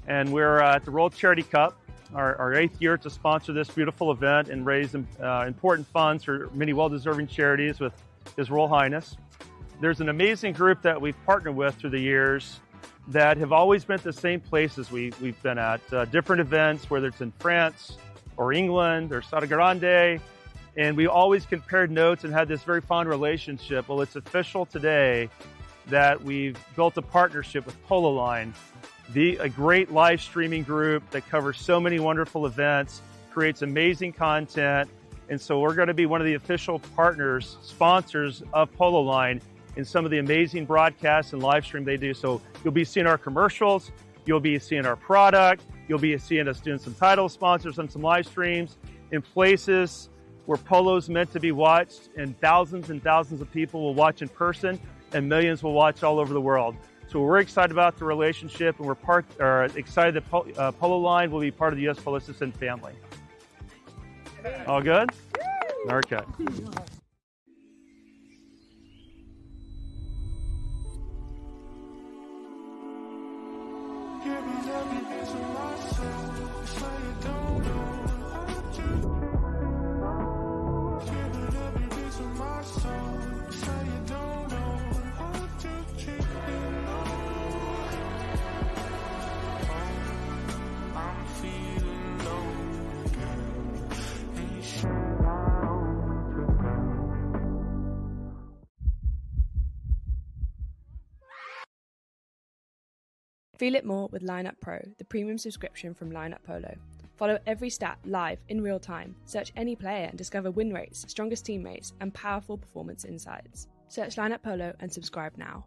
and we're at the World Charity Cup, our 8th year to sponsor this beautiful event and raise important funds for many well-deserving charities with His Royal Highness. There's an amazing group that we've partnered with through the years that have always been at the same places we've been at, different events, whether it's in France or England or Sada Grande, and we always compared notes and had this very fond relationship. Well, it's official today that we've built a partnership with Polo Line, a great live streaming group that covers so many wonderful events, creates amazing content, and so we're going to be one of the official partners, sponsors of Polo Line in some of the amazing broadcasts and live stream they do. So you'll be seeing our commercials, you'll be seeing our product, you'll be seeing us doing some title sponsors on some live streams in places where Polo's meant to be watched, and thousands of people will watch in person, and millions will watch all over the world. So we're excited about the relationship, and we're excited that Polo Line will be part of the U.S. Polo Assistant family. All good? Okay. Feel it more with Lineup Pro, the premium subscription from Lineup Polo. Follow every stat live in real time. Search any player and discover win rates, strongest teammates, and powerful performance insights. Search Lineup Polo and subscribe now.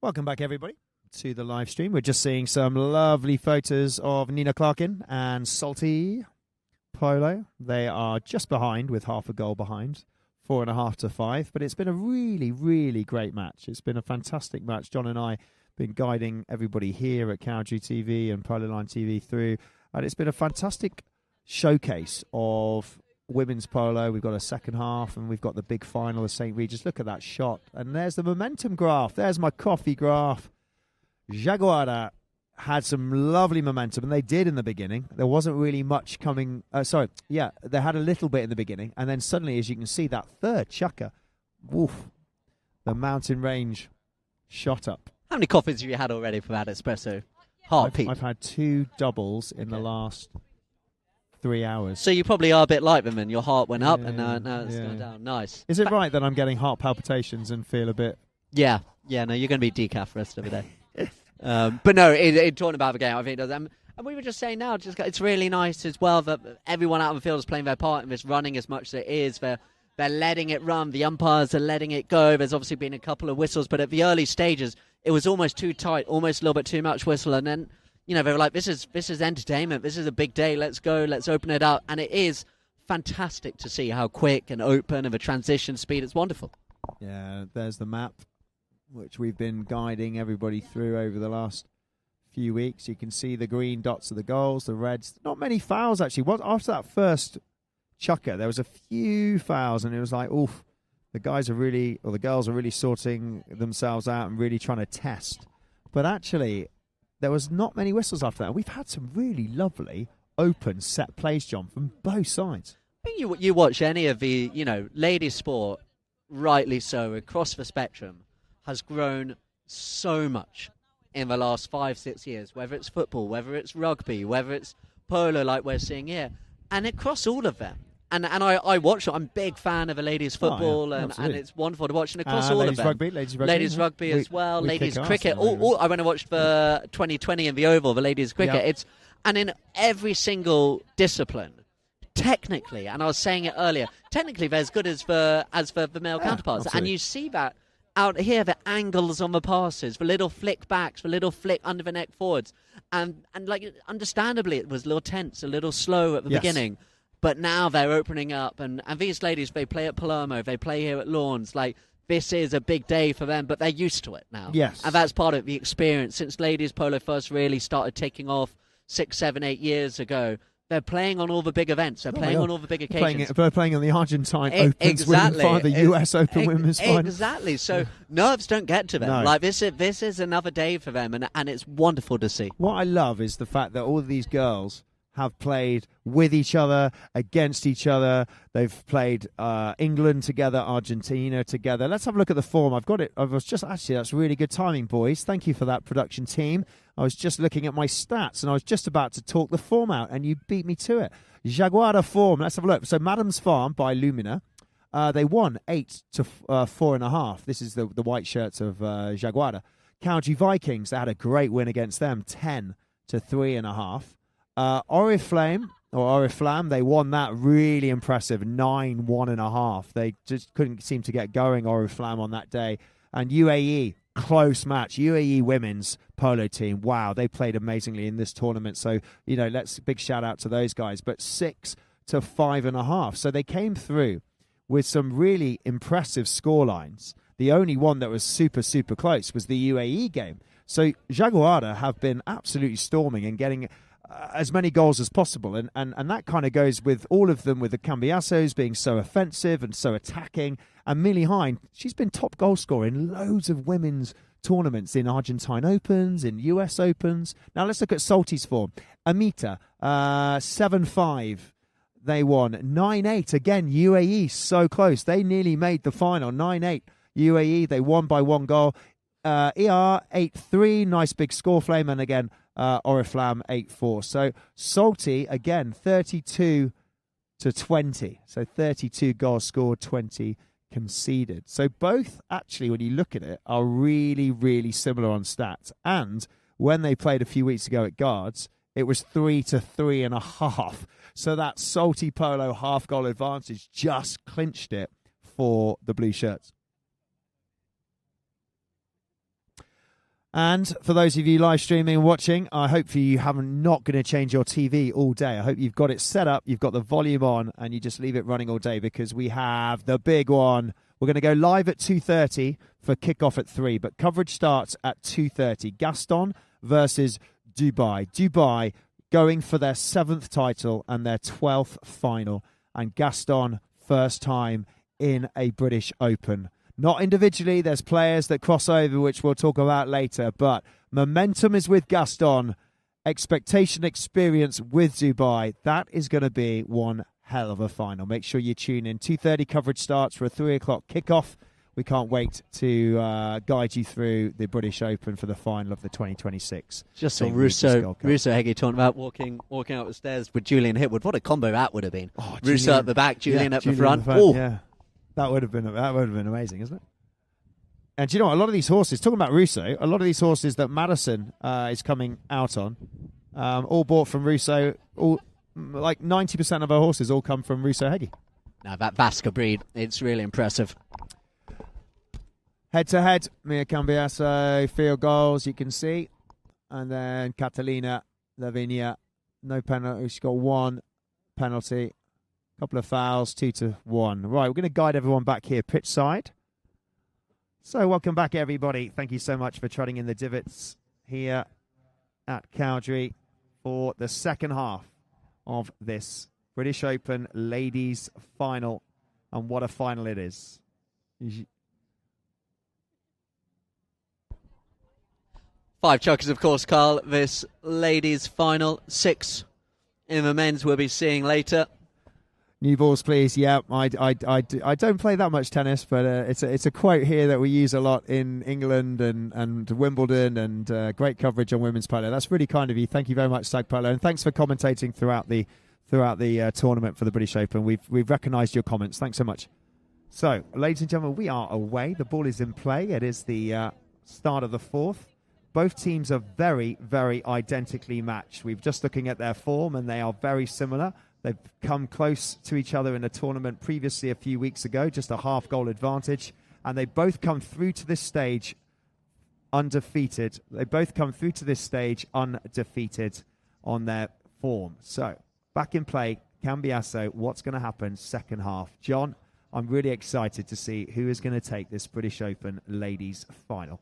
Welcome back, everybody, to the live stream. We're just seeing some lovely photos of Nina Clarkin and Salty Polo. They are just behind with half a goal behind, 4.5 to 5. But it's been a really, really great match. It's been a fantastic match. John and I have been guiding everybody here at Cowdrey TV and Polo Line TV through. And it's been a fantastic showcase of women's polo. We've got a second half and we've got the big final of St. Regis. Look at that shot. And there's the momentum graph. There's my coffee graph. Yaguara had some lovely momentum, and they did in the beginning. There wasn't really much coming. They had a little bit in the beginning. And then suddenly, as you can see, that third chukker, woof, the mountain range shot up. How many coffees have you had already from that espresso? Heartbeat. I've had 2 doubles in the last 3 hours. So you probably are a bit like them, and your heart went up, and now it's gone down. Nice. Is it right that I'm getting heart palpitations and feel a bit... Yeah, no, you're going to be decaf the rest of the day. But no, talking about the game, I think, and we were just saying now, it's really nice as well that everyone out on the field is playing their part in this running as much as it is. They're letting it run. The umpires are letting it go. There's obviously been a couple of whistles, but at the early stages, it was almost too tight, almost a little bit too much whistle, and then they were like, this is entertainment. This is a big day. Let's go. Let's open it up. And it is fantastic to see how quick and open and the transition speed. It's wonderful. Yeah, there's the map, which we've been guiding everybody through over the last few weeks. You can see the green dots of the goals, the reds. Not many fouls, actually. After that first chukker, there was a few fouls, and it was like, oof, the girls are really sorting themselves out and really trying to test. But actually, there was not many whistles after that. We've had some really lovely open set plays, John, from both sides. I think you watch any of the, ladies sport, rightly so, across the spectrum, has grown so much in the last 5-6 years, whether it's football, whether it's rugby, whether it's polo like we're seeing here, and across all of them. And I watch it. I'm a big fan of the ladies football, and it's wonderful to watch. And across all of them. Ladies rugby as well, ladies cricket. I went and watched the 2020 in the Oval, the ladies cricket. And in every single discipline, technically, and I was saying it earlier, technically they're as good as the male counterparts. Absolutely. And you see that out here, the angles on the passes, the little flick backs, the little flick under the neck forwards. And like, understandably, it was a little tense, a little slow at the beginning. But now they're opening up, and these ladies, they play at Palermo, they play here at Lawns. Like, this is a big day for them, but they're used to it now. Yes. And that's part of the experience. Since ladies polo first really started taking off 6, 7, 8 years ago, they're playing on all the big events. They're playing on all the big occasions. They're playing on the Argentine Opens Women's Final, the US Open Women's Final. Exactly. So nerves don't get to them. No. Like, this is another day for them, and it's wonderful to see. What I love is the fact that all of these girls have played with each other, against each other. They've played England together, Argentina together. Let's have a look at the form. I've got it. That's really good timing, boys. Thank you for that, production team. I was just looking at my stats, and I was just about to talk the form out, and you beat me to it. Yaguara form. Let's have a look. So, Madam's Farm by Lumina. They won 8 to 4.5. This is the white shirts of Yaguara. Cowdrey Vikings, they had a great win against them, 10 to 3.5. Oriflame, or Oriflamme, they won that really impressive 9-1.5. They just couldn't seem to get going, Oriflamme, on that day. And UAE, close match. UAE women's polo team, wow, they played amazingly in this tournament. So, big shout out to those guys. But 6-5.5. So they came through with some really impressive scorelines. The only one that was super, super close was the UAE game. So Yaguara have been absolutely storming and getting as many goals as possible. And that kind of goes with all of them, with the Cambiasos being so offensive and so attacking. And Millie Hine, she's been top goal scorer in loads of women's tournaments, in Argentine Opens, in US Opens. Now let's look at Salty's form. Amita, 7-5. They won. 9-8. Again, UAE, so close. They nearly made the final. 9-8. UAE, they won by 1 goal. ER 8-3, nice big score flame, and again Oriflamme 8-4. So Salty again 32-20. So 32 goals scored, 20 conceded. So both actually, when you look at it, are really, really similar on stats. And when they played a few weeks ago at Guards, it was 3-3.5. So that Salty Polo half goal advantage just clinched it for the blue shirts. And for those of you live streaming and watching, I hope you haven't not going to change your TV all day. I hope you've got it set up, you've got the volume on, and you just leave it running all day, because we have the big one. We're going to go live at 2:30 for kickoff at 3, but coverage starts at 2:30. Gaston versus Dubai. Dubai going for their 7th title and their 12th final. And Gaston, first time in a British Open. Not individually, there's players that cross over, which we'll talk about later, but momentum is with Gaston, expectation, experience with Dubai. That is going to be one hell of a final. Make sure you tune in. 2:30 coverage starts for a 3 o'clock kickoff. We can't wait to guide you through the British Open for the final of the 2026. Just saw Russo Heggie talking about walking up the stairs with Julian Hitwood. What a combo that would have been. Oh, Russo at the back, Julian at the front. Yeah. That would have been amazing, isn't it? And do you know what? A lot of these horses, talking about Russo, a lot of these horses that Madison is coming out on, all bought from Russo. All like 90% of our horses all come from Russo Heggie. Now that Vasca breed, it's really impressive. Head to head, Mia Cambiaso, field goals, you can see, and then Catalina, Lavinia, no penalty. She's got 1 penalty. Couple of fouls, 2-1. Right, we're going to guide everyone back here, pitch side. So welcome back, everybody. Thank you so much for trotting in the divots here at Cowdrey for the second half of this British Open ladies final. And what a final it is. 5 chokers, of course, Carl. This ladies final. 6 in the men's we'll be seeing later. New balls, please. Yeah, I don't play that much tennis, but it's a quote here that we use a lot in England and Wimbledon, and great coverage on women's polo. That's really kind of you. Thank you very much, Stag Polo, and thanks for commentating throughout the tournament for the British Open. We've recognised your comments. Thanks so much. So, ladies and gentlemen, we are away. The ball is in play. It is the start of the 4th. Both teams are very, very identically matched. We're just looking at their form, and they are very similar. They've come close to each other in a tournament previously a few weeks ago, just a half goal advantage. And they both come through to this stage undefeated. They both come through to this stage undefeated on their form. So, back in play, Cambiaso, what's going to happen second half? John, I'm really excited to see who is going to take this British Open ladies final.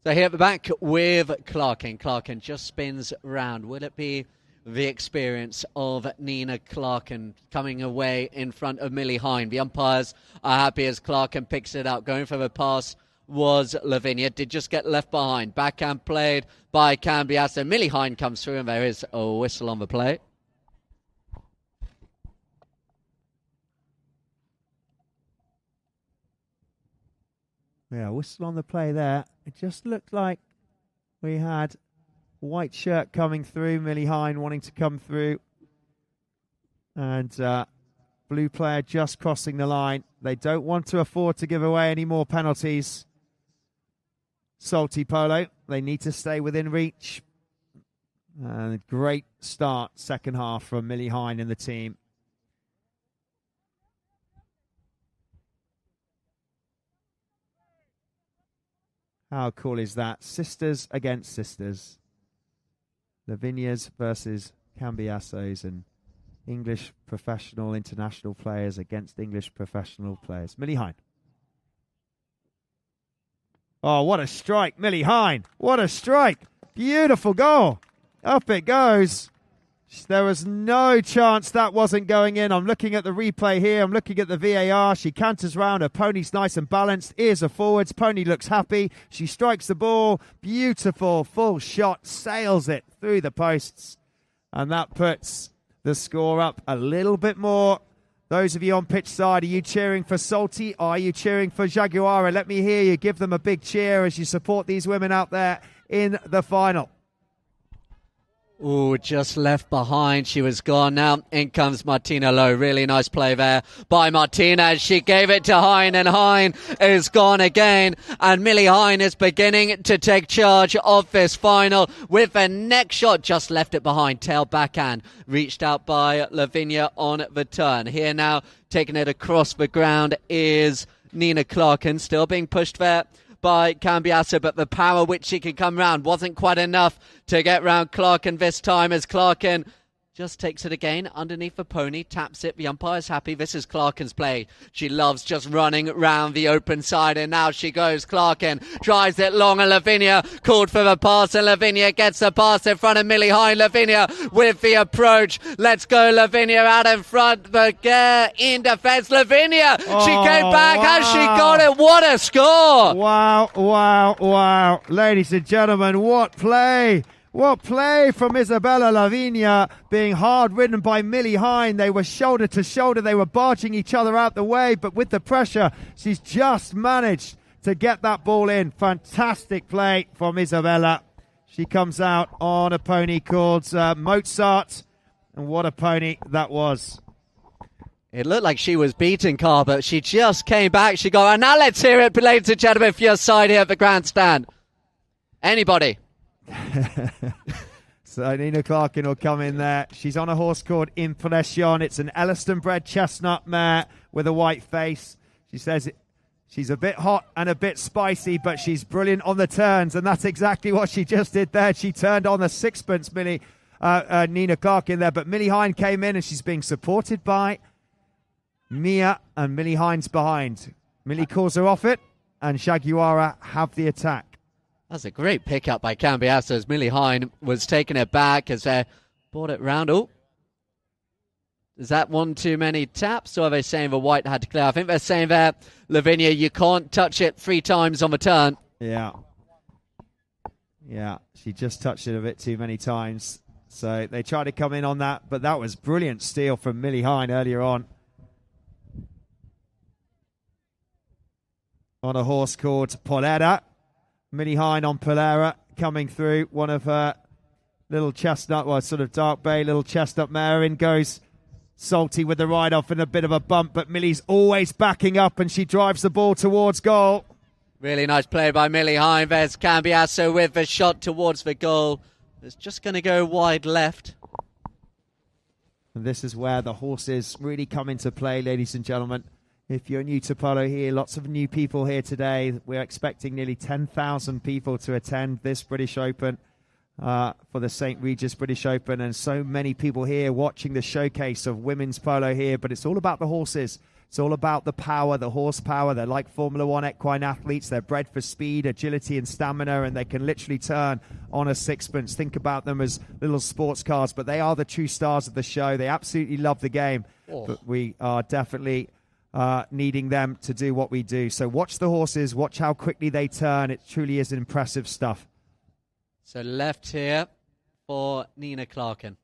So here at the back with Clarkin. Clarkin just spins round. Will it be the experience of Nina Clarkin coming away in front of Millie Hine? The umpires are happy as Clarkin picks it up. Going for the pass was Lavinia. Did just get left behind. Backhand played by Cambiaso. Millie Hine comes through, and there is a whistle on the play. Yeah, whistle on the play there. It just looked like we had white shirt coming through, Millie Hine wanting to come through. And blue player just crossing the line. They don't want to afford to give away any more penalties. Salty Polo, they need to stay within reach. And great start, second half from Millie Hine and the team. How cool is that? Sisters against sisters. Lavinia's versus Cambiasos, and English professional international players against English professional players. Millie Hine. Oh, what a strike, Millie Hine. What a strike. Beautiful goal. Up it goes. There was no chance that wasn't going in. I'm looking at the replay here. I'm looking at the VAR. She canters round. Her pony's nice and balanced. Ears are forwards. Pony looks happy. She strikes the ball. Beautiful full shot. Sails it through the posts. And that puts the score up a little bit more. Those of you on pitch side, are you cheering for Salty? Or are you cheering for Yaguara? Let me hear you. Give them a big cheer as you support these women out there in the final. Ooh, just left behind. She was gone. Now in comes Martina Lowe. Really nice play there by Martina. She gave it to Hine, and Hine is gone again. And Millie Hine is beginning to take charge of this final with a neck shot. Just left it behind. Tail backhand. Reached out by Lavinia on the turn. Here now, taking it across the ground is Nina Clarkin. Still being pushed there by Cambiasso, but the power which she could come round wasn't quite enough to get round Clarkin this time, as Clarkin just takes it again underneath the pony, taps it. The umpire's happy. This is Clarkin's play. She loves just running round the open side, and now she goes. Clarkin drives it long, and Lavinia called for the pass, and Lavinia gets the pass in front of Millie Hine. Lavinia with the approach. Let's go, Lavinia out in front. The in defence. Lavinia, she came back. Wow. Has she got it? What a score! Wow, wow, wow. Ladies and gentlemen, what play! What play from Isabella Lavinia, being hard-ridden by Millie Hine. They were shoulder to shoulder. They were barging each other out the way, but with the pressure, she's just managed to get that ball in. Fantastic play from Isabella. She comes out on a pony called Mozart, and what a pony that was. It looked like she was beaten, Carl, but she just came back. She got, and now let's hear it, ladies and gentlemen, for your side here at the grandstand. Anybody? So Nina Clarkin will come in there. She's on a horse called Impression. It's an Elliston-bred chestnut mare with a white face. She says she's a bit hot and a bit spicy, but she's brilliant on the turns, and that's exactly what she just did there. She turned on the sixpence, Nina Clarkin there, but Millie Hine came in, and she's being supported by Mia, and Millie Hine's behind. Millie calls her off it, and Yaguara have the attack. That's a great pickup by Cambiasso, as Millie Hine was taking it back as they brought it round. Oh, is that one too many taps, or are they saying the white had to clear? I think they're saying there, Lavinia, you can't touch it 3 times on the turn. Yeah. Yeah, she just touched it a bit too many times. So they tried to come in on that, but that was brilliant steal from Millie Hine earlier on a horse called Polera. Millie Hine on Polera coming through, one of her little chestnut, well, sort of dark bay little chestnut mare. In goes Salty with the ride off and a bit of a bump, but Millie's always backing up, and she drives the ball towards goal. Really nice play by Millie Hine. There's Cambiasso with the shot towards the goal. It's just going to go wide left. And this is where the horses really come into play, ladies and gentlemen. If you're new to Polo here, lots of new people here today. We're expecting nearly 10,000 people to attend this British Open for the St. Regis British Open, and so many people here watching the showcase of women's polo here. But it's all about the horses. It's all about the power, the horsepower. They're like Formula One equine athletes. They're bred for speed, agility, and stamina, and they can literally turn on a sixpence. Think about them as little sports cars, but they are the true stars of the show. They absolutely love the game. But we are definitely needing them to do what we do. So watch the horses, watch how quickly they turn. It truly is impressive stuff. So left here for Nina Clarkin.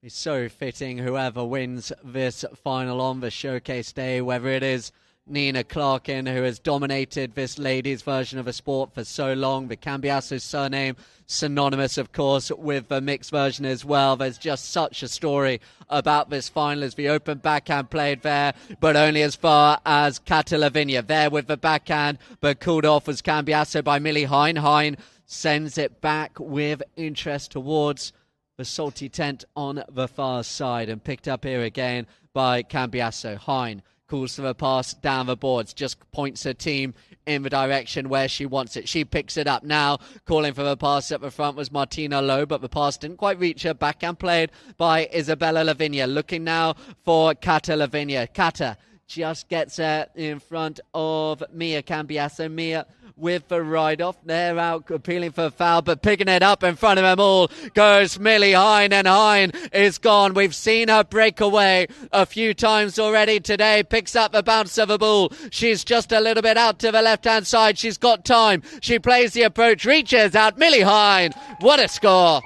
It's so fitting whoever wins this final on the showcase day, whether it is Nina Clarkin, who has dominated this ladies' version of the sport for so long. The Cambiasso surname, synonymous, of course, with the mixed version as well. There's just such a story about this final as the open backhand played there, but only as far as Cata Lavinia. There with the backhand, but called off was Cambiasso by Millie Hine. Hine sends it back with interest towards the salty tent on the far side, and picked up here again by Cambiasso. Hein calls for a pass down the boards, just points her team in the direction where she wants it. She picks it up now. Calling for a pass at the front was Martina Lowe, but the pass didn't quite reach her. Backhand played by Isabella Lavinia. Looking now for Cata Lavinia. Cata just gets her in front of Mia Cambiasso. Mia with the ride-off. They're out appealing for a foul, but picking it up in front of them all goes Millie Hein, and Hein is gone. We've seen her break away a few times already today. Picks up the bounce of the ball. She's just a little bit out to the left-hand side. She's got time. She plays the approach, reaches out. Millie Hein, what a score.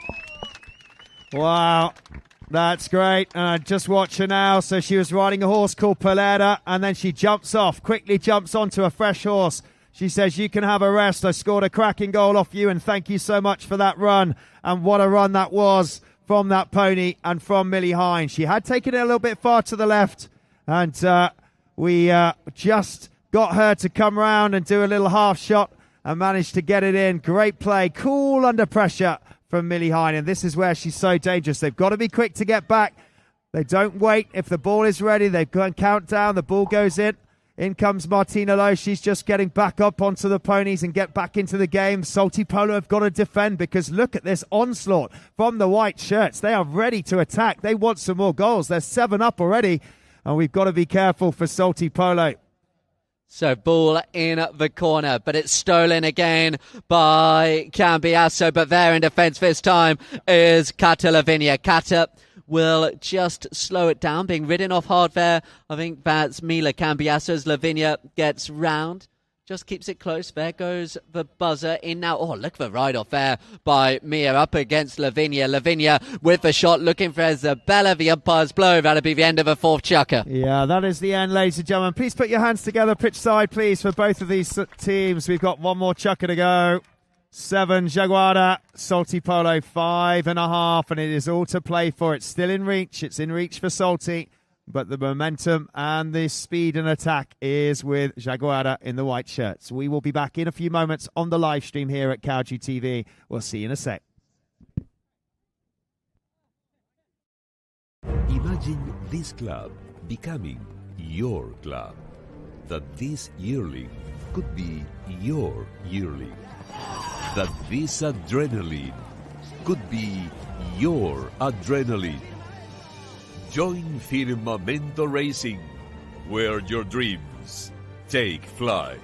Wow. That's great. Just watch her now. So she was riding a horse called Polera, and then she jumps off, quickly jumps onto a fresh horse. She says, you can have a rest. I scored a cracking goal off you, and thank you so much for that run. And what a run that was from that pony and from Millie Hein. She had taken it a little bit far to the left, and we just got her to come round and do a little half shot and managed to get it in. Great play, cool under pressure from Millie Hein, and this is where she's so dangerous. They've got to be quick to get back. They don't wait. If the ball is ready, they go and count down. The ball goes in. In comes Martina Lowe. She's just getting back up onto the ponies and get back into the game. Salty Polo have got to defend, because look at this onslaught from the white shirts. They are ready to attack. They want some more goals. They're 7 up already, and we've got to be careful for Salty Polo. So ball in the corner, but it's stolen again by Cambiasso, but there in defence this time is Cata Lavinia. Cata will just slow it down, being ridden off hard there. I think that's Mila Cambiasso as Lavinia gets round. Just keeps it close. There goes the buzzer in now. Oh, look for the ride-off there by Mia up against Lavinia. Lavinia with the shot, looking for Isabella. The umpire's blow. That'll be the end of the fourth chukker. Yeah, that is the end, ladies and gentlemen. Please put your hands together, pitch side, please, for both of these teams. We've got one more chukker to go. 7, Yaguara, Salty Polo, 5.5, and it is all to play for. It's still in reach. It's in reach for Salty. But the momentum and the speed and attack is with Yaguara in the white shirts. We will be back in a few moments on the live stream here at Cowgy TV. We'll see you in a sec. Imagine this club becoming your club. That this yearling could be your yearling. That this adrenaline could be your adrenaline. Join Firmamento Racing, where your dreams take flight.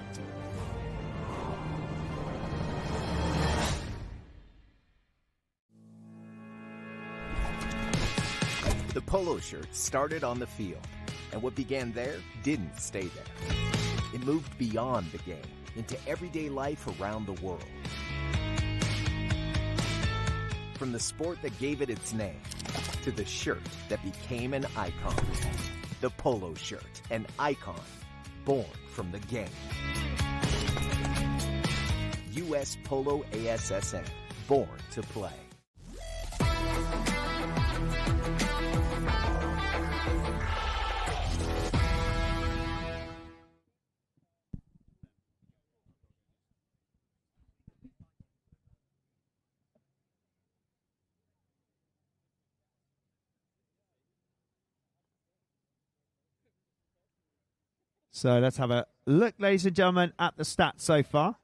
The polo shirt started on the field, and what began there didn't stay there. It moved beyond the game into everyday life around the world. From the sport that gave it its name to the shirt that became an icon. The polo shirt, an icon born from the game. US Polo ASSN, born to play. So let's have a look, ladies and gentlemen, at the stats so far.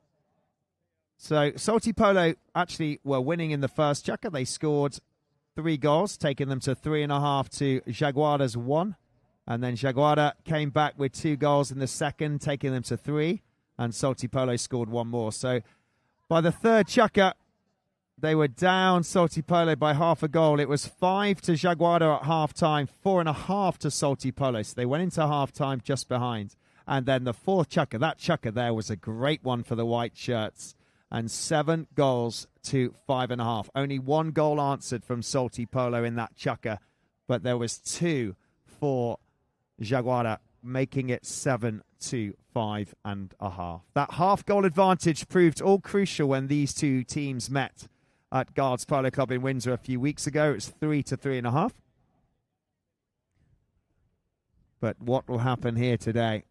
So Salty Polo actually were winning in the first chukker. They scored 3 goals, taking them to 3.5 to Yaguara's 1. And then Yaguara came back with 2 goals in the second, taking them to 3. And Salty Polo scored 1 more. So by the third chukker, they were down Salty Polo by half a goal. It was 5 to Yaguara at half-time, 4.5 to Salty Polo. So they went into half-time just behind. And then the fourth chukker, that chukker there was a great one for the white shirts. And 7 goals to 5.5. Only 1 goal answered from Salty Polo in that chukker. But there was 2 for Yaguara, making it 7 to 5.5. That half-goal advantage proved all crucial when these two teams met at Guards Polo Club in Windsor a few weeks ago. It was 3 to 3.5. But what will happen here today?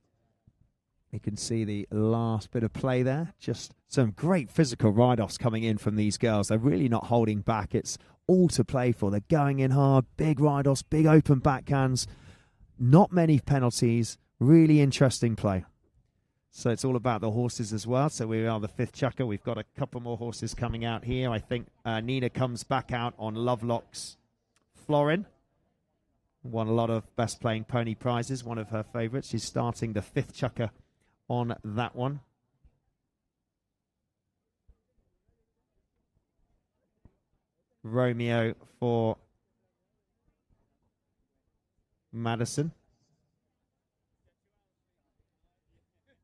You can see the last bit of play there. Just some great physical ride-offs coming in from these girls. They're really not holding back. It's all to play for. They're going in hard, big ride-offs, big open backhands. Not many penalties. Really interesting play. So it's all about the horses as well. So we are the fifth chukker. We've got a couple more horses coming out here. I think Nina comes back out on Lovelock's Florin. Won a lot of best playing pony prizes. One of her favourites. She's starting the fifth chukker on that one. Romeo for Madison.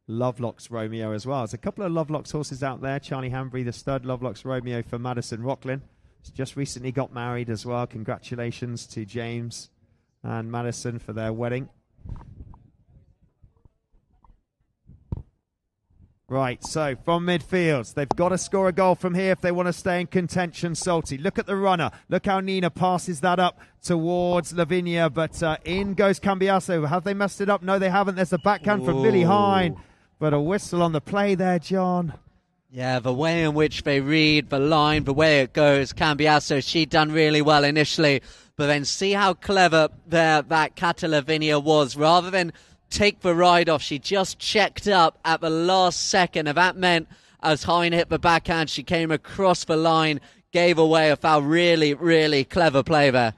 Lovelock's Romeo as well. There's a couple of Lovelock's horses out there. Charlie Hanbury, the stud. Lovelock's Romeo for Madison Rocklin. He's just recently got married as well. Congratulations to James and Madison for their wedding. Right, so from midfield, they've got to score a goal from here if they want to stay in contention. Salty, look at the runner. Look how Nina passes that up towards Lavinia, but in goes Cambiasso. Have they messed it up? No, they haven't. There's a backhand from Lily Hine, but a whistle on the play there, John. Yeah, the way in which they read the line, the way it goes, Cambiasso, she done really well initially, but then see how clever that Cata Lavinia was. Rather than take the ride off, she just checked up at the last second, and that meant as Hine hit the backhand, she came across the line, gave away a foul. Really, really clever play there.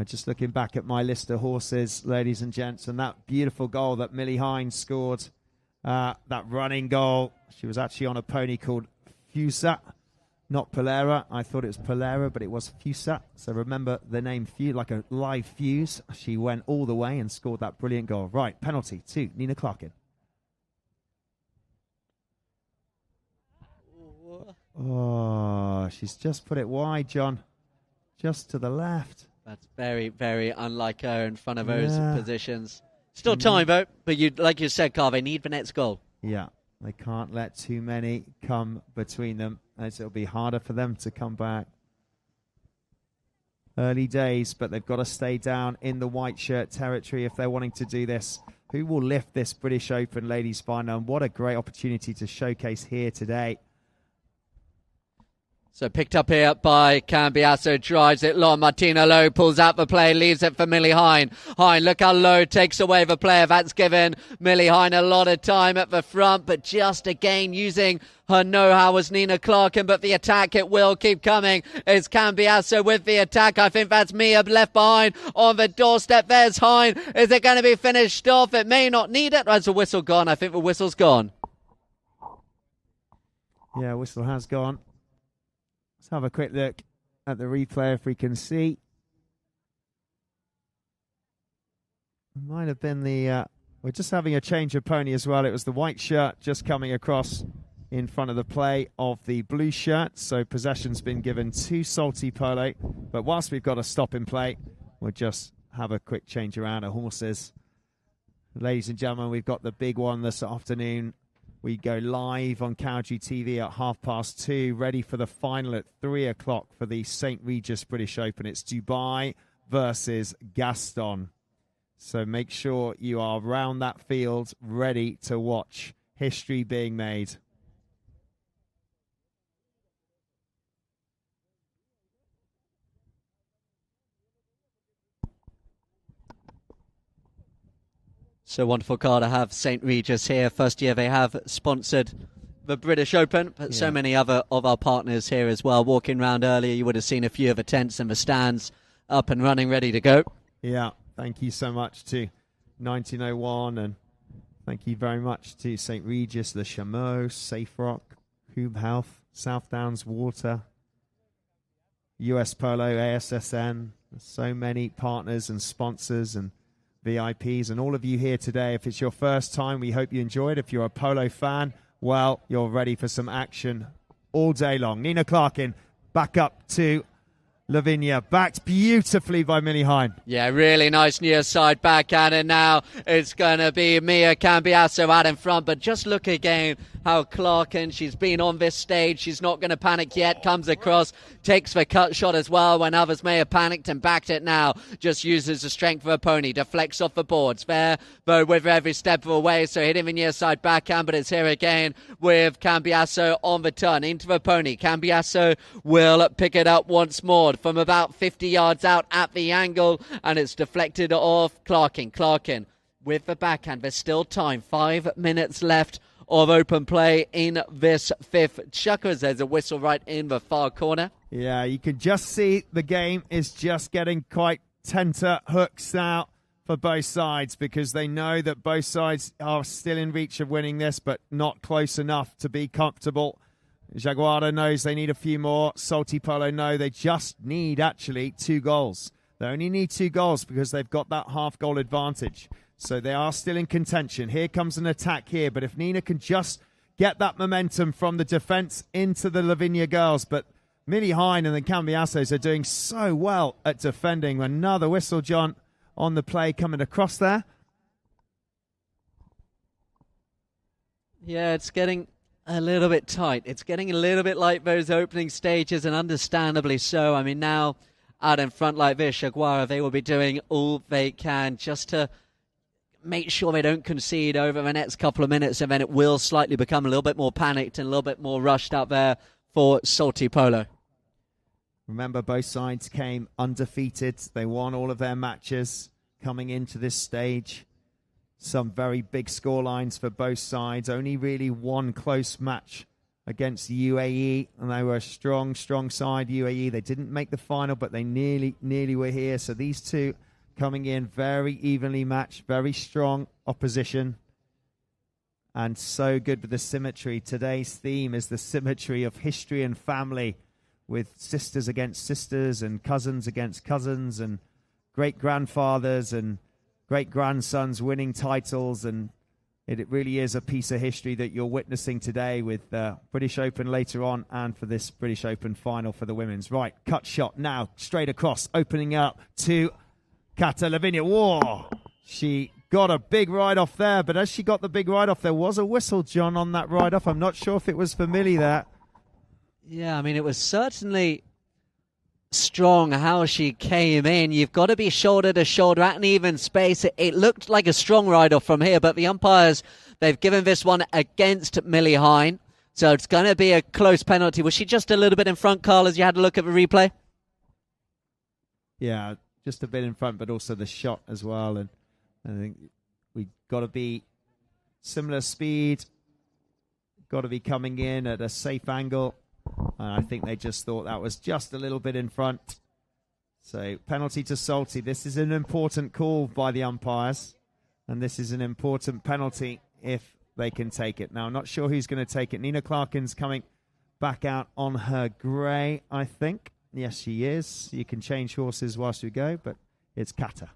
Just looking back at my list of horses, ladies and gents, and that beautiful goal that Millie Hine scored, that running goal. She was actually on a pony called Fusa, not Polera. I thought it was Polera, but it was Fusa. So remember the name Fuse, like a live fuse. She went all the way and scored that brilliant goal. Right, penalty to Nina Clarkin. Oh, she's just put it wide, John. Just to the left. That's very, very unlike her in front of those positions. Still time, though. But you, like you said, Carl, they need the next goal. Yeah, they can't let too many come between them, as it'll be harder for them to come back. Early days, but they've got to stay down in the white shirt territory if they're wanting to do this. Who will lift this British Open ladies final? And what a great opportunity to showcase here today. So picked up here by Cambiasso, drives it long. Martina Lowe pulls out the play, leaves it for Millie Hine. Hine, look how Lowe takes away the player. That's given Millie Hine a lot of time at the front, but just again using her know-how as Nina Clarkin, but the attack, it will keep coming. It's Cambiasso with the attack. I think that's Mia left behind on the doorstep. There's Hine. Is it going to be finished off? It may not need it. Has the whistle gone? I think the whistle's gone. Yeah, whistle has gone. Let's have a quick look at the replay if we can see. Might have been the... we're just having a change of pony as well. It was the white shirt just coming across in front of the play of the blue shirt. So possession's been given to Salty Polo. But whilst we've got a stop in play, we'll just have a quick change around of horses. Ladies and gentlemen, we've got the big one this afternoon. We go live on Cowdrey TV at 2:30, ready for the final at 3 o'clock for the St. Regis British Open. It's Dubai versus Gaston. So make sure you are around that field, ready to watch history being made. So wonderful car to have St. Regis here. First year they have sponsored the British Open, but so many other of our partners here as well. Walking around earlier, you would have seen a few of the tents and the stands up and running, ready to go. Yeah, thank you so much to 1901, and thank you very much to St. Regis, the Chameau, Safe Rock, Hoob Health, South Downs Water, US Polo, ASSN. There's so many partners and sponsors and VIPs, and all of you here today. If it's your first time, we hope you enjoyed. If you're a polo fan, well, you're ready for some action all day long. Nina Clarkin back up to Lavinia, backed beautifully by Millie Hine. Yeah, really nice near side backhand, and now it's going to be Mia Cambiasso out in front, but just look again how Clarkin, she's been on this stage, she's not going to panic yet, comes across, takes the cut shot as well when others may have panicked and backed it now, just uses the strength of her pony, deflects off the boards, there, though with every step of the way, so hitting the near side backhand, but it's here again with Cambiasso on the turn, into the pony, Cambiasso will pick it up once more, from about 50 yards out at the angle, and it's deflected off Clarkin with the backhand. There's still time, 5 minutes left of open play in this fifth chukkers. There's a whistle right in the far corner. Yeah, you can just see the game is just getting quite tenter hooks now for both sides, because they know that both sides are still in reach of winning this, but not close enough to be comfortable. Yaguara knows they need a few more. Salty Polo know they just need, actually, 2 goals. They only need 2 goals because they've got that half-goal advantage. So they are still in contention. Here comes an attack here, but if Nina can just get that momentum from the defence into the Lavinia girls, but Millie Hine and the Cambiassos are doing so well at defending. Another whistle, John, on the play coming across there. Yeah, it's getting a little bit tight. It's getting a little bit like those opening stages, and understandably so. I mean, now out in front like this, Yaguara, they will be doing all they can just to make sure they don't concede over the next couple of minutes, and then it will slightly become a little bit more panicked and a little bit more rushed out there for Salty Polo. Remember, both sides came undefeated. They won all of their matches coming into this stage. Some very big scorelines for both sides. Only really one close match against UAE, and they were a strong side, UAE. They didn't make the final, but they nearly were here. So these two coming in very evenly matched, very strong opposition, and so good with the symmetry. Today's theme is the symmetry of history and family, with sisters against sisters and cousins against cousins and great-grandfathers and great-grandsons winning titles, and it really is a piece of history that you're witnessing today with British Open later on and for this British Open final for the women's. Right, cut shot now, straight across, opening up to Cata. Lavinia. Whoa! She got a big ride-off there, but as she got the big ride-off, there was a whistle, John, on that ride-off. I'm not sure if it was for Millie there. Yeah, I mean, it was certainly strong how she came in. You've got to be shoulder to shoulder at an even space. It looked like a strong ride-off from here, but the umpires, they've given this one against Millie Hine, so it's going to be a close penalty. Was she just a little bit in front, Carl, as you had a look at the replay? Yeah, just a bit in front, but also the shot as well. And I think we've got to be similar speed, got to be coming in at a safe angle. And I think they just thought that was just a little bit in front. So penalty to Salty. This is an important call by the umpires, and this is an important penalty if they can take it. Now, I'm not sure who's going to take it. Nina Clarkin's coming back out on her grey, I think. Yes, she is. You can change horses whilst we go, but it's Cata.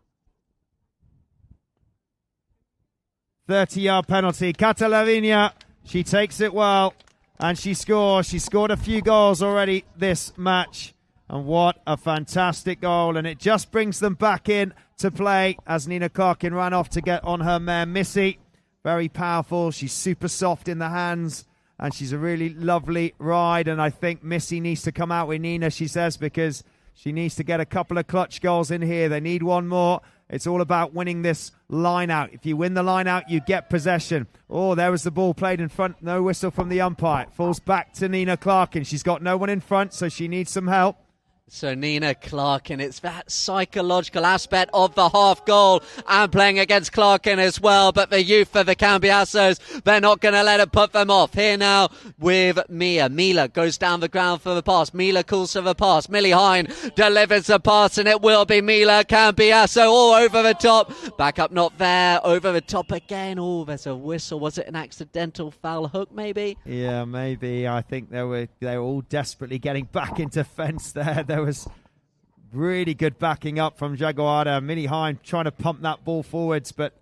30-yard penalty. Cata Lavinia, she takes it well, and she scores. She scored a few goals already this match, and what a fantastic goal. And it just brings them back in to play as Nina Clarkin ran off to get on her mare, Missy. Very powerful. She's super soft in the hands, and she's a really lovely ride. And I think Missy needs to come out with Nina, she says, because she needs to get a couple of clutch goals in here. They need one more. It's all about winning this line out. If you win the line out, you get possession. Oh, there was the ball played in front. No whistle from the umpire. It falls back to Nina Clarkin. She's got no one in front, so she needs some help. So Nina Clarkin, it's that psychological aspect of the half goal and playing against Clarkin as well. But the youth of the Cambiassos, they're not going to let it put them off. Here now with Mia. Mila goes down the ground for the pass. Mila calls for the pass. Millie Hine delivers the pass, and it will be Mila Cambiasso all over the top. Back up, not there. Over the top again. Oh, there's a whistle. Was it an accidental foul hook maybe? Yeah, maybe. I think they were all desperately getting back into fence there. There was really good backing up from Yaguara. Millie Hine trying to pump that ball forwards, but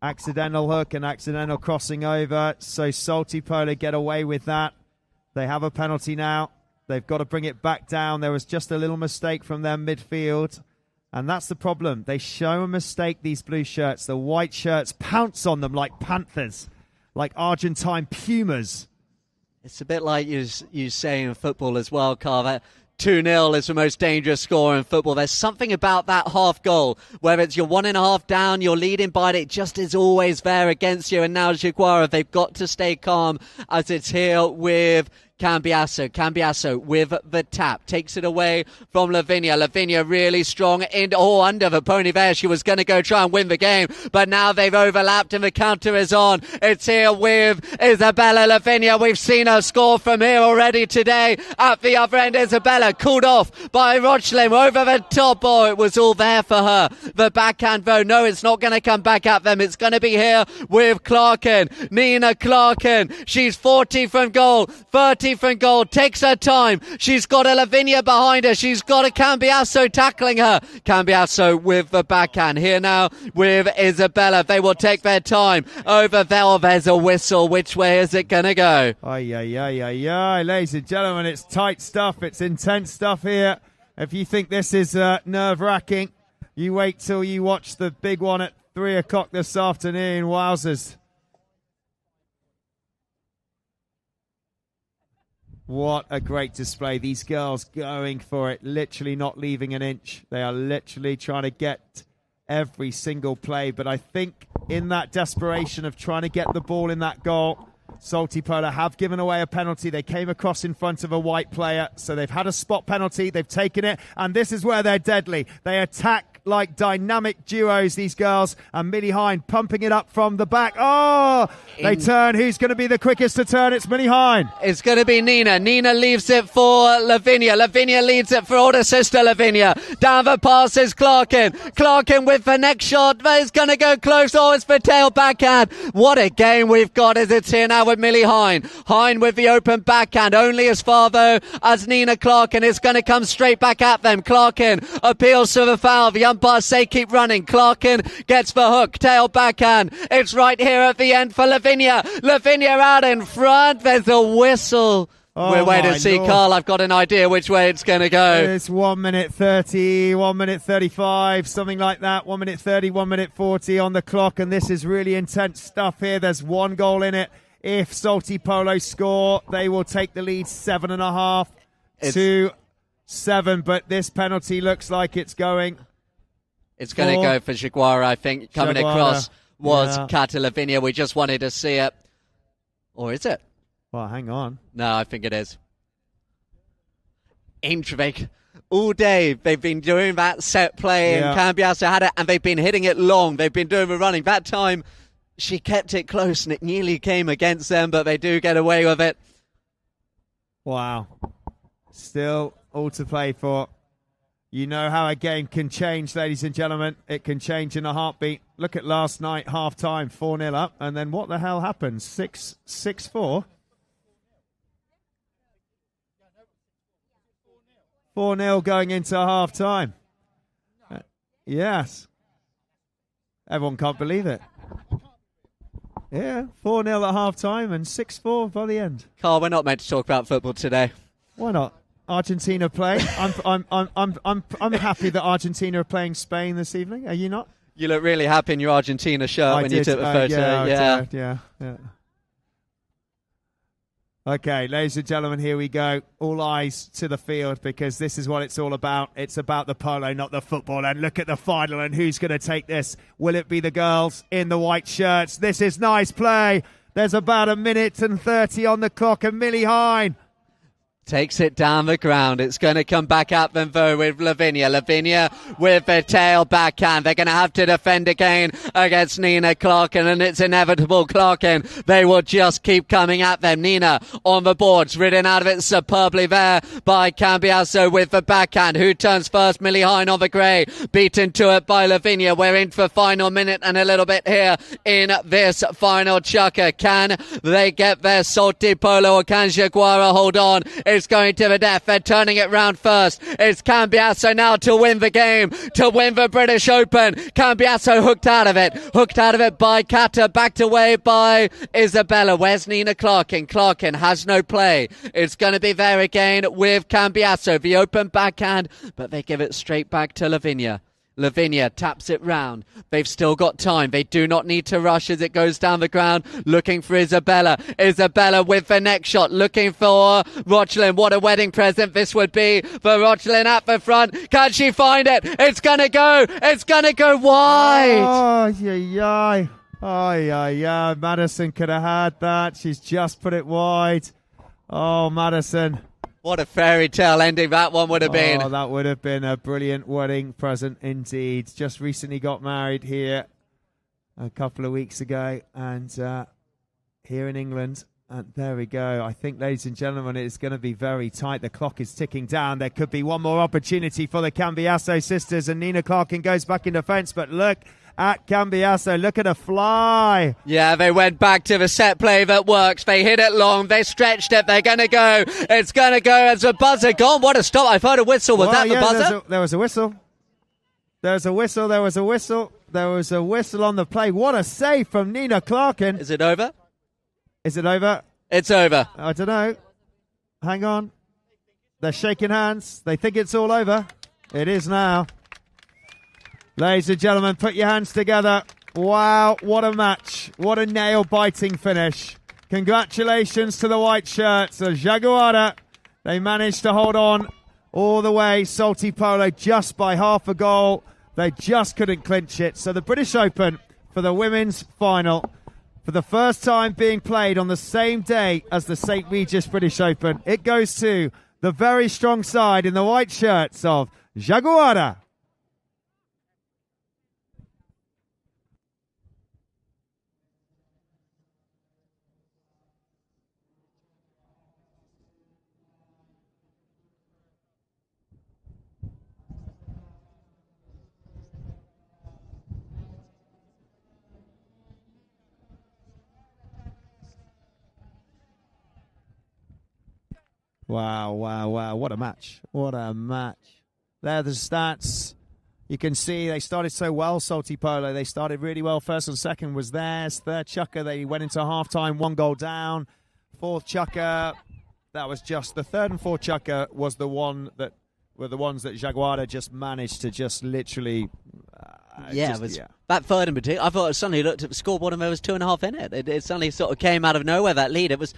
accidental hook and accidental crossing over. So Salty Polo get away with that. They have a penalty now. They've got to bring it back down. There was just a little mistake from their midfield. And that's the problem. They show a mistake, these blue shirts. The white shirts pounce on them like panthers, like Argentine pumas. It's a bit like you say in football as well, Carver. 2-0 is the most dangerous score in football. There's something about that half goal, whether it's you're 1.5 down, you're leading by it just is always there against you. And now Yaguara, they've got to stay calm as it's here with Cambiasso. Cambiasso with the tap. Takes it away from Lavinia. Lavinia really strong under the pony there. She was going to go try and win the game, but now they've overlapped and the counter is on. It's here with Isabella Lavinia. We've seen her score from here already today. At the other end, Isabella called off by Rochlin over the top. Oh, it was all there for her. The backhand though, no, it's not going to come back at them. It's going to be here with Clarkin. Nina Clarkin. She's 40 from goal, 30 from goal, takes her time. She's got a Lavinia behind her. She's got a Cambiasso tackling her. Cambiasso with the backhand. Here now with Isabella. They will take their time. Over there, there's a whistle. Which way is it going to go? Ladies and gentlemen, it's tight stuff. It's intense stuff here. If you think this is nerve-wracking, you wait till you watch the big one at 3 o'clock this afternoon. Wowzers. What a great display. These girls going for it, literally not leaving an inch. They are literally trying to get every single play. But I think in that desperation of trying to get the ball in that goal, Salty Polo have given away a penalty. They came across in front of a white player, so they've had a spot penalty. They've taken it, and this is where they're deadly. They attack like dynamic duos, these girls, and Millie Hine pumping it up from the back. Oh, they turn. Who's going to be the quickest to turn? It's Millie Hine. It's going to be Nina. Nina leaves it for Lavinia. Lavinia leads it for older sister Lavinia. Down the pass is Clarkin. Clarkin with the next shot. It's going to go close. Oh, it's the tail backhand. What a game we've got as it's here now with Millie Hine. Hine with the open backhand. Only as far, though, as Nina Clarkin. It's going to come straight back at them. Clarkin appeals to the foul. The umpires say keep running. Clarkin gets the hook. Tail backhand. It's right here at the end for Lavinia. Lavinia out in front. There's a whistle. We're waiting to see, Lord. Carl. I've got an idea which way it's going to go. It's 1 minute 30, 1 minute 35, something like that. 1 minute 30, 1 minute 40 on the clock. And this is really intense stuff here. There's one goal in it. If Salty Polo score, they will take the lead 7.5 to 7. But this penalty looks like it's going. It's going to go for Yaguara, I think. Coming across was Cata Lavinia. We just wanted to see it. Or is it? Well, hang on. No, I think it is. Intrigue. All day they've been doing that set play, and Cambiasso had it, and they've been hitting it long. They've been doing the running. That time she kept it close, and it nearly came against them, but they do get away with it. Wow. Still all to play for. You know how a game can change, ladies and gentlemen. It can change in a heartbeat. Look at last night, half-time, 4-0 up. And then what the hell happened? 6-4? 4-0 going into half-time. Yes. Everyone can't believe it. Yeah, 4-0 at half-time and 6-4 by the end. Carl, we're not meant to talk about football today. Why not? Argentina playing. I'm happy that Argentina are playing Spain this evening. Are you not? You look really happy in your Argentina shirt when you took the photo. Yeah. Okay, ladies and gentlemen, here we go. All eyes to the field because this is what it's all about. It's about the polo, not the football. And look at the final and who's going to take this. Will it be the girls in the white shirts? This is nice play. There's about 1 minute and 30 on the clock, and Millie Hine takes it down the ground. It's going to come back up and though with Lavinia. Lavinia with the tail backhand. They're going to have to defend again against Nina Clarkin, and it's inevitable. Clarkin, they will just keep coming at them. Nina on the boards, ridden out of it superbly there by Cambiasso with the backhand. Who turns first? Millie Hine on the grey. Beaten to it by Lavinia. We're in for final minute and a little bit here in this final chukker. Can they get their Salty Polo or can Yaguara hold on? It's is going to the death. They're turning it round first. It's Cambiasso now to win the game, to win the British Open. Cambiasso hooked out of it by Cata, backed away by Isabella. Where's Nina Clarkin? Clarkin has no play. It's going to be there again with Cambiasso, the open backhand, but they give it straight back to Lavinia. Lavinia taps it round. They've still got time. They do not need to rush as it goes down the ground, looking for Isabella. Isabella with the next shot, looking for Rochlin. What a wedding present this would be for Rochlin at the front. Can she find it? It's going to go. It's going to go wide. Oh, yeah. Oh, yeah. Madison could have had that. She's just put it wide. Oh, Madison. What a fairy tale ending that one would have been. Oh, that would have been a brilliant wedding present indeed. Just recently got married here a couple of weeks ago, and here in England. And there we go. I think, ladies and gentlemen, it's going to be very tight. The clock is ticking down. There could be one more opportunity for the Cambiasso sisters, and Nina Clarkin goes back in defence. But look at Cambiasso. Look at her fly. Yeah, they went back to the set play that works. They hit it long. They stretched it. They're going to go. It's going to go as a buzzer gone. What a stop. I've heard a whistle. Was that the buzzer? There was a whistle. There was a whistle. There was a whistle. There was a whistle on the play. What a save from Nina Clarkin. Is it over? Is it over? It's over. I don't know. Hang on. They're shaking hands. They think it's all over. It is now. Ladies and gentlemen, put your hands together. Wow, what a match. What a nail-biting finish. Congratulations to the white shirts. The Yaguara, they managed to hold on all the way. Salty Polo just by half a goal. They just couldn't clinch it. So the British Open for the women's final, for the first time being played on the same day as the St. Regis British Open, it goes to the very strong side in the white shirts of Yaguara. Wow. What a match. What a match. There are the stats. You can see they started so well, Salty Polo. They started really well. First and second was theirs. Third chukker, they went into halftime, 1 goal down. Fourth chukker, that was just the third and fourth chukker was the one that were the ones that Yaguara just managed to just literally. That third in particular, I thought suddenly looked at the scoreboard and there was 2.5 in it. It suddenly sort of came out of nowhere, that lead. It was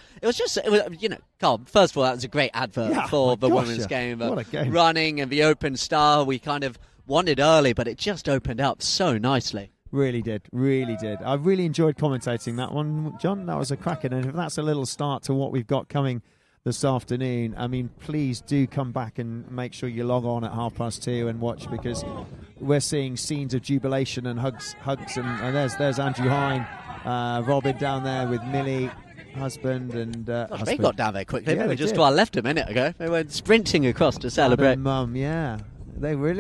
Carl, first of all, that was a great advert for the women's game. What a game. Running and the open star, we kind of wanted early, but it just opened up so nicely. Really did. I really enjoyed commentating that one, John. That was a cracking. And if that's a little start to what we've got coming this afternoon, I mean, please do come back and make sure you log on at 2:30 and watch, because we're seeing scenes of jubilation and hugs, and there's Andrew Hine, Robin down there with Millie, husband, and husband. They got down there quickly. Yeah, they were just to our left a minute ago. They went sprinting across to celebrate. Mum, yeah. They were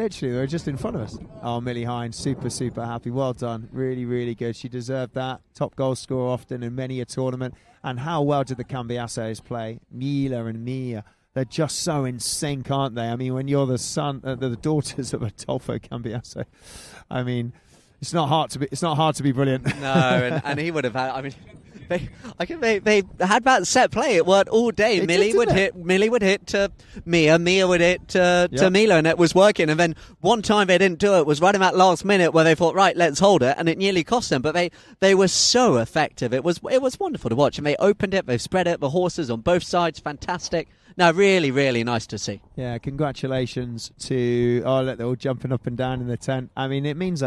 just in front of us. Oh, Millie Hine, super happy. Well done. Really good. She deserved that. Top goal scorer often in many a tournament. And how well did the Cambiassos play? Mila and Mia. They're just so in sync, aren't they? I mean, when you're the daughters of Adolfo Cambiasso, I mean, it's not hard to be brilliant. No, and he would have had. I mean, they had that set play. It worked all day. Millie would hit to Mia. Mia would hit to Mila, and it was working. And then one time they didn't do it was right in that last minute where they thought, right, let's hold it, and it nearly cost them. But they were so effective. It was wonderful to watch, and they opened it. They spread it. The horses on both sides, fantastic. No, really nice to see. Yeah, congratulations to they're all jumping up and down in the tent. I mean, it means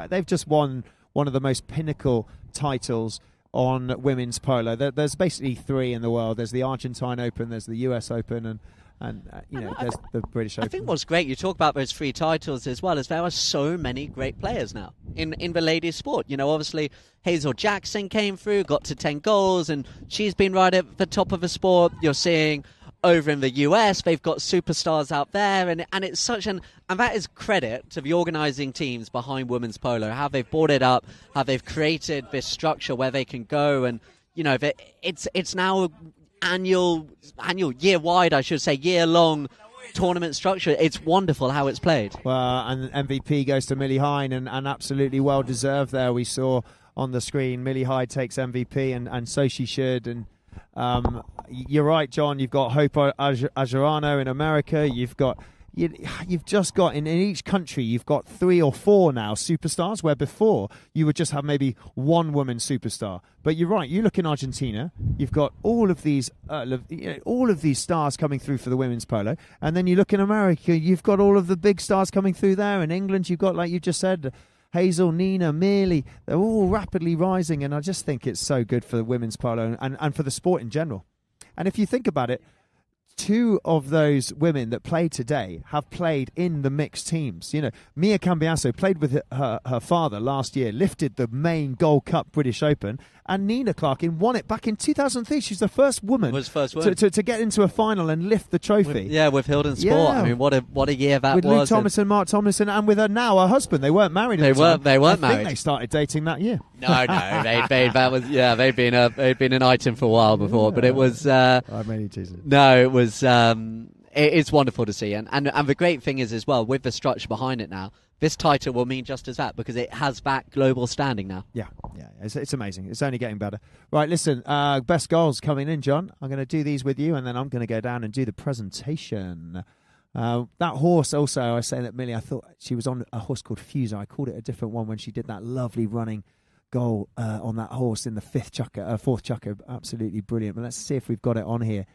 they've just won one of the most pinnacle titles on women's polo. There's basically 3 in the world. There's the Argentine Open, there's the US Open, and there's the British Open. I think what's great, you talk about those 3 titles as well, is there are so many great players now in the ladies' sport. Obviously Hazel Jackson came through, got to 10 goals, and she's been right at the top of the sport. You're seeing over in the US, they've got superstars out there, and it's such and that is credit to the organising teams behind women's polo, how they've brought it up, how they've created this structure where they can go, and it's now annual year wide, I should say, year long tournament structure. It's wonderful how it's played. Well, and MVP goes to Millie Hine, and absolutely well deserved there. We saw on the screen Millie Hine takes MVP, and so she should. And you're right, John. You've got Hope Ajarano in America. You've just got in each country, you've got 3 or 4 now superstars, where before you would just have maybe one woman superstar. But you're right. You look in Argentina, you've got all of these stars coming through for the women's polo, and then you look in America, you've got all of the big stars coming through there. In England, you've got, like you just said, Hazel, Nina, Mealy. They're all rapidly rising, and I just think it's so good for the women's polo and for the sport in general. And if you think about it, 2 of those women that play today have played in the mixed teams. You know, Mia Cambiasso played with her father last year, lifted the main Gold Cup British Open, and Nina Clarkin won it back in 2003. She's the first woman, to get into a final and lift the trophy. With Hilden Sport. Yeah. I mean, what a year that was. With Luke Thomas and Mark Tomlinson, and with her now, her husband. They weren't married. They weren't married. I think they started dating that year. No, they'd been an item for a while before, but it was. I made teasing. No, it was. It's wonderful to see, and the great thing is as well, with the structure behind it now, this title will mean just as that, because it has that global standing now. Yeah, it's amazing. It's only getting better. Right, listen, best goals coming in, John. I'm going to do these with you, and then I'm going to go down and do the presentation. That horse also, I say that Millie, I thought she was on a horse called Fuser. I called it a different one when she did that lovely running goal on that horse in the fourth chukker. Absolutely brilliant. But let's see if we've got it on here.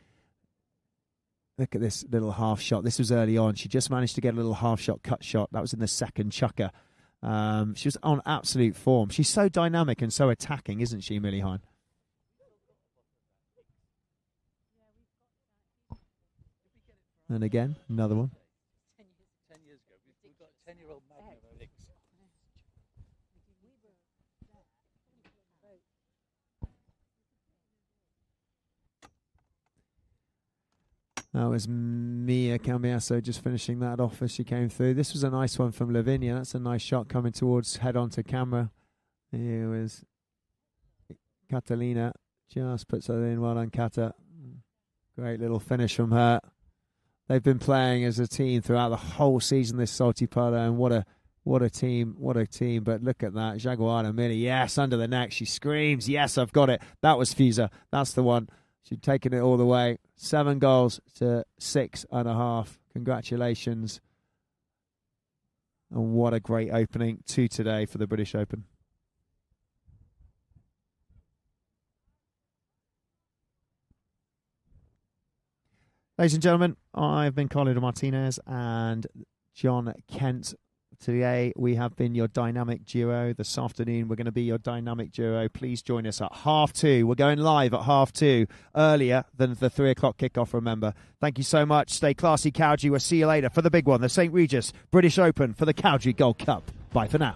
Look at this little half shot. This was early on. She just managed to get a little half shot, cut shot. That was in the second chukker. She was on absolute form. She's so dynamic and so attacking, isn't she, Millie Hine? And again, another one. 10 years ago, we've got a 10-year-old Magna Olix. That was Mia Cambiasso just finishing that off as she came through. This was a nice one from Lavinia. That's a nice shot coming towards head on to camera. Here was Catalina. Just puts that in. Well done, Cata. Great little finish from her. They've been playing as a team throughout the whole season, this Salty Polo, and what a team. But look at that. Yaguara, Millie, yes, under the neck. She screams, yes, I've got it. That was Fuser. That's the one. She'd taken it all the way. 7 goals to 6.5. Congratulations. And what a great opening to today for the British Open. Ladies and gentlemen, I've been Carlo Martinez and John Kent. Today we have been your dynamic duo. This afternoon we're going to be your dynamic duo. Please join us at 2:30. We're going live at 2:30, earlier than the 3 o'clock kickoff, remember. Thank you so much. Stay classy, Cowdrey. We'll see you later for the big one, the St. Regis British Open for the Cowdrey Gold Cup. Bye for now.